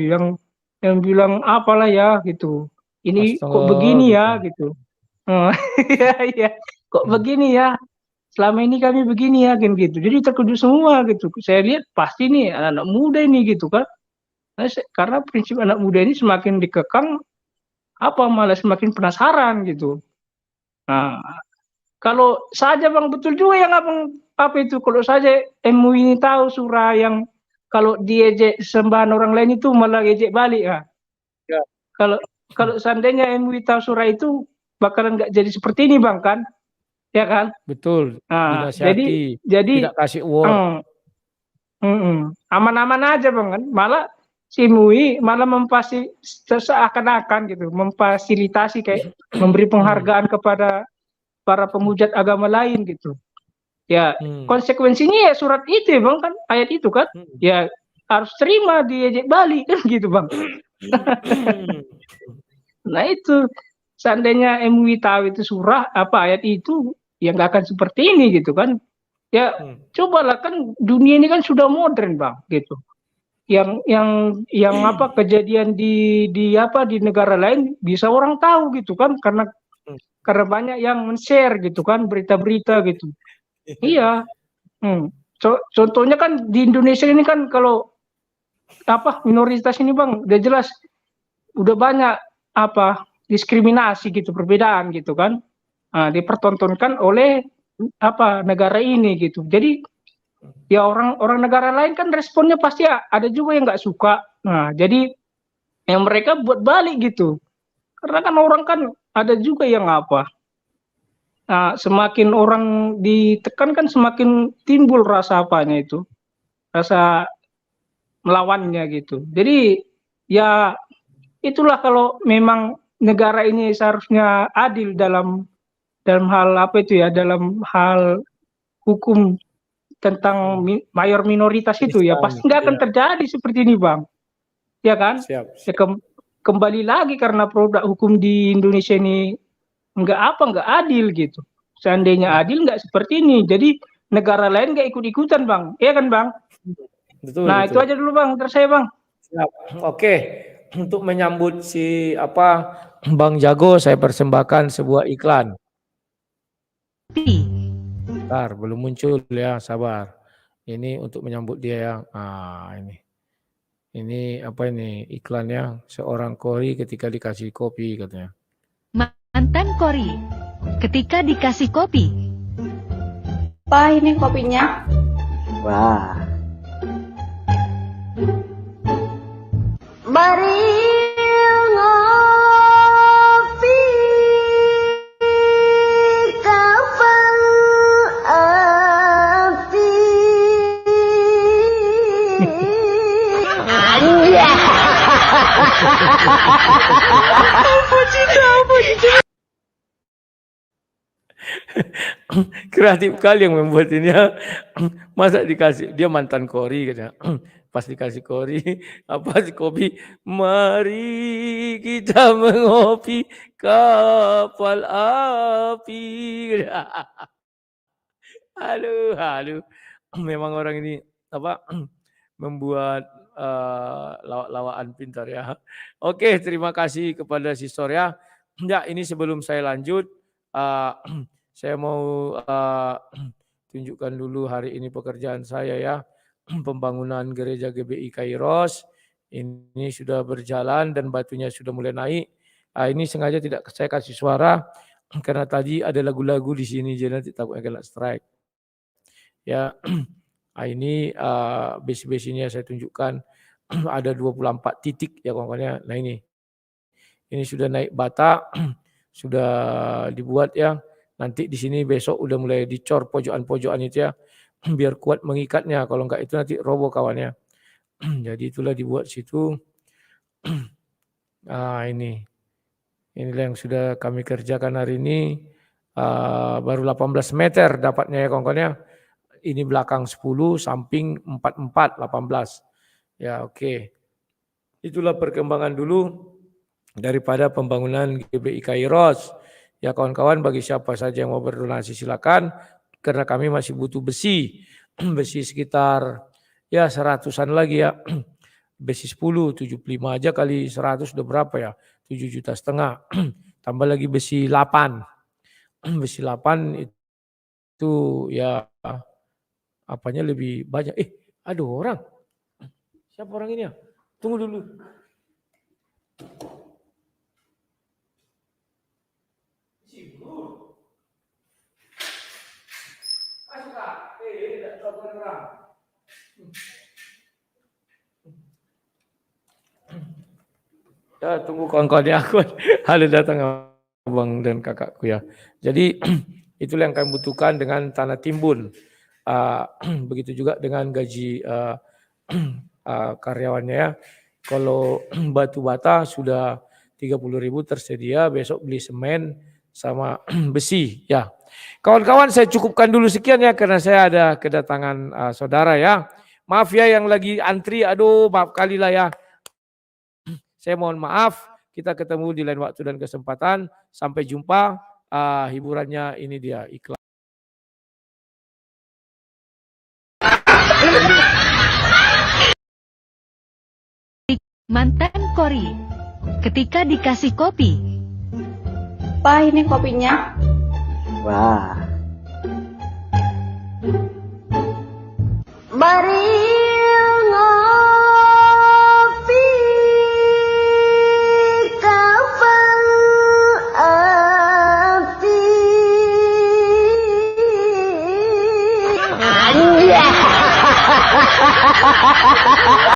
Speaker 8: yang bilang apalah ya gitu, ini kok begini ya gitu. Iya, kok begini ya, selama ini kami begini ya kan gitu, jadi terkejut semua gitu. Saya lihat pasti nih anak-anak muda ini gitu kan, karena prinsip anak muda ini semakin dikekang malah semakin penasaran gitu. Nah, kalau saja Bang betul juga yang Abang itu, kalau saja MUI ini tahu surah yang kalau diejek sembahan orang lain itu malah ejek balik ya. Kalau seandainya MUI tahu surah itu bakalan nggak jadi seperti ini Bang kan, ya kan?
Speaker 1: Betul.
Speaker 8: Nah, jadi
Speaker 1: tidak kasih award.
Speaker 8: Aman-aman aja Bang kan, malah si MUI malah seakan-akan gitu memfasilitasi kayak memberi penghargaan kepada para pemujat agama lain gitu. Ya, konsekuensinya ya surat itu ya Bang kan, ayat itu kan, ya harus terima diejek balik kan gitu Bang. Nah itu seandainya MUI tahu itu surah ayat itu ya nggak akan seperti ini gitu kan. Ya cobalah kan dunia ini kan sudah modern Bang gitu. Yang apa kejadian di negara lain bisa orang tahu gitu kan, karena banyak yang men-share gitu kan berita-berita gitu. Iya. Contohnya kan di Indonesia ini kan kalau minoritas ini Bang udah jelas udah banyak diskriminasi gitu, perbedaan gitu kan. dipertontonkan oleh negara ini gitu. Jadi ya orang negara lain kan responnya pasti ada juga yang nggak suka. Nah, jadi yang mereka buat balik gitu. Karena kan orang kan ada juga yang semakin orang ditekan kan semakin timbul rasa rasa melawannya gitu. Jadi ya itulah kalau memang negara ini seharusnya adil dalam hal dalam hal hukum tentang mayor minoritas itu ya pasti nggak akan terjadi seperti ini, Bang. Ya kan?
Speaker 1: Siap.
Speaker 8: Ya, kembali lagi karena produk hukum di Indonesia ini nggak adil gitu. Seandainya adil nggak seperti ini. Jadi negara lain nggak ikut-ikutan, Bang. Iya kan, Bang?
Speaker 1: Betul.
Speaker 8: Itu aja dulu, Bang. Terus saya, Bang.
Speaker 1: Siap. Oke. Untuk menyambut Bang Jago, saya persembahkan sebuah iklan. Bentar, belum muncul ya, sabar. Ini untuk menyambut dia ya. Ini iklannya, seorang kori ketika dikasih kopi katanya.
Speaker 9: Mantan kori ketika dikasih kopi.
Speaker 10: Pak, ini kopinya.
Speaker 11: Wah.
Speaker 10: Mari ngopi kapal api.
Speaker 1: Kreatif kali yang membuat ini ya. Masa dikasih, dia mantan kori katanya. Pas dikasih kori, si kopi, mari kita mengopi kapal api. Aduh. Memang orang ini membuat lawak-lawakan pintar ya. Oke, terima kasih kepada Sistor ya. Ya, ini sebelum saya lanjut, saya mau tunjukkan dulu hari ini pekerjaan saya ya. Pembangunan gereja GBI Kairos ini sudah berjalan dan batunya sudah mulai naik. Ini sengaja tidak saya kasih suara karena tadi ada lagu-lagu di sini jadi nanti takutnya kena strike. Ya, ini base-base-nya saya tunjukkan ada 24 titik ya kawan-kawannya. Nah ini sudah naik bata, sudah dibuat ya. Nanti di sini besok udah mulai dicor pojokan-pojokan itu ya, biar kuat mengikatnya. Kalau enggak itu nanti roboh kawannya. Jadi itulah dibuat situ. Inilah yang sudah kami kerjakan hari ini. Baru 18 meter dapatnya ya kawan-kawannya. Ini belakang 10, samping 44, 18. Ya oke. Itulah perkembangan dulu daripada pembangunan GBI Kairos. Ya kawan-kawan, bagi siapa saja yang mau berdonasi silakan, karena kami masih butuh besi. Besi sekitar ya 100-an lagi ya. Besi 10, 75 aja kali 100 udah berapa ya? 7,5 juta. Tambah lagi besi 8. Besi 8 itu ya apanya lebih banyak. Ada orang. Siapa orang ini ya? Tunggu dulu. Ya, tunggu kawan-kawan ya, aku ada datang abang dan kakakku ya. Jadi itulah yang kami butuhkan dengan tanah timbun. Begitu juga dengan gaji karyawannya ya. Kalau batu bata sudah 30.000 tersedia, besok beli semen sama besi ya. Kawan-kawan, saya cukupkan dulu sekian ya karena saya ada kedatangan saudara ya. Maaf ya yang lagi antri, aduh maaf kali lah ya. Saya mohon maaf, kita ketemu di lain waktu dan kesempatan. Sampai jumpa, hiburannya ini dia iklan.
Speaker 9: Mantan kori ketika dikasih kopi.
Speaker 10: Pak, ini kopinya.
Speaker 11: Wah.
Speaker 10: Mari ngopi kapal api.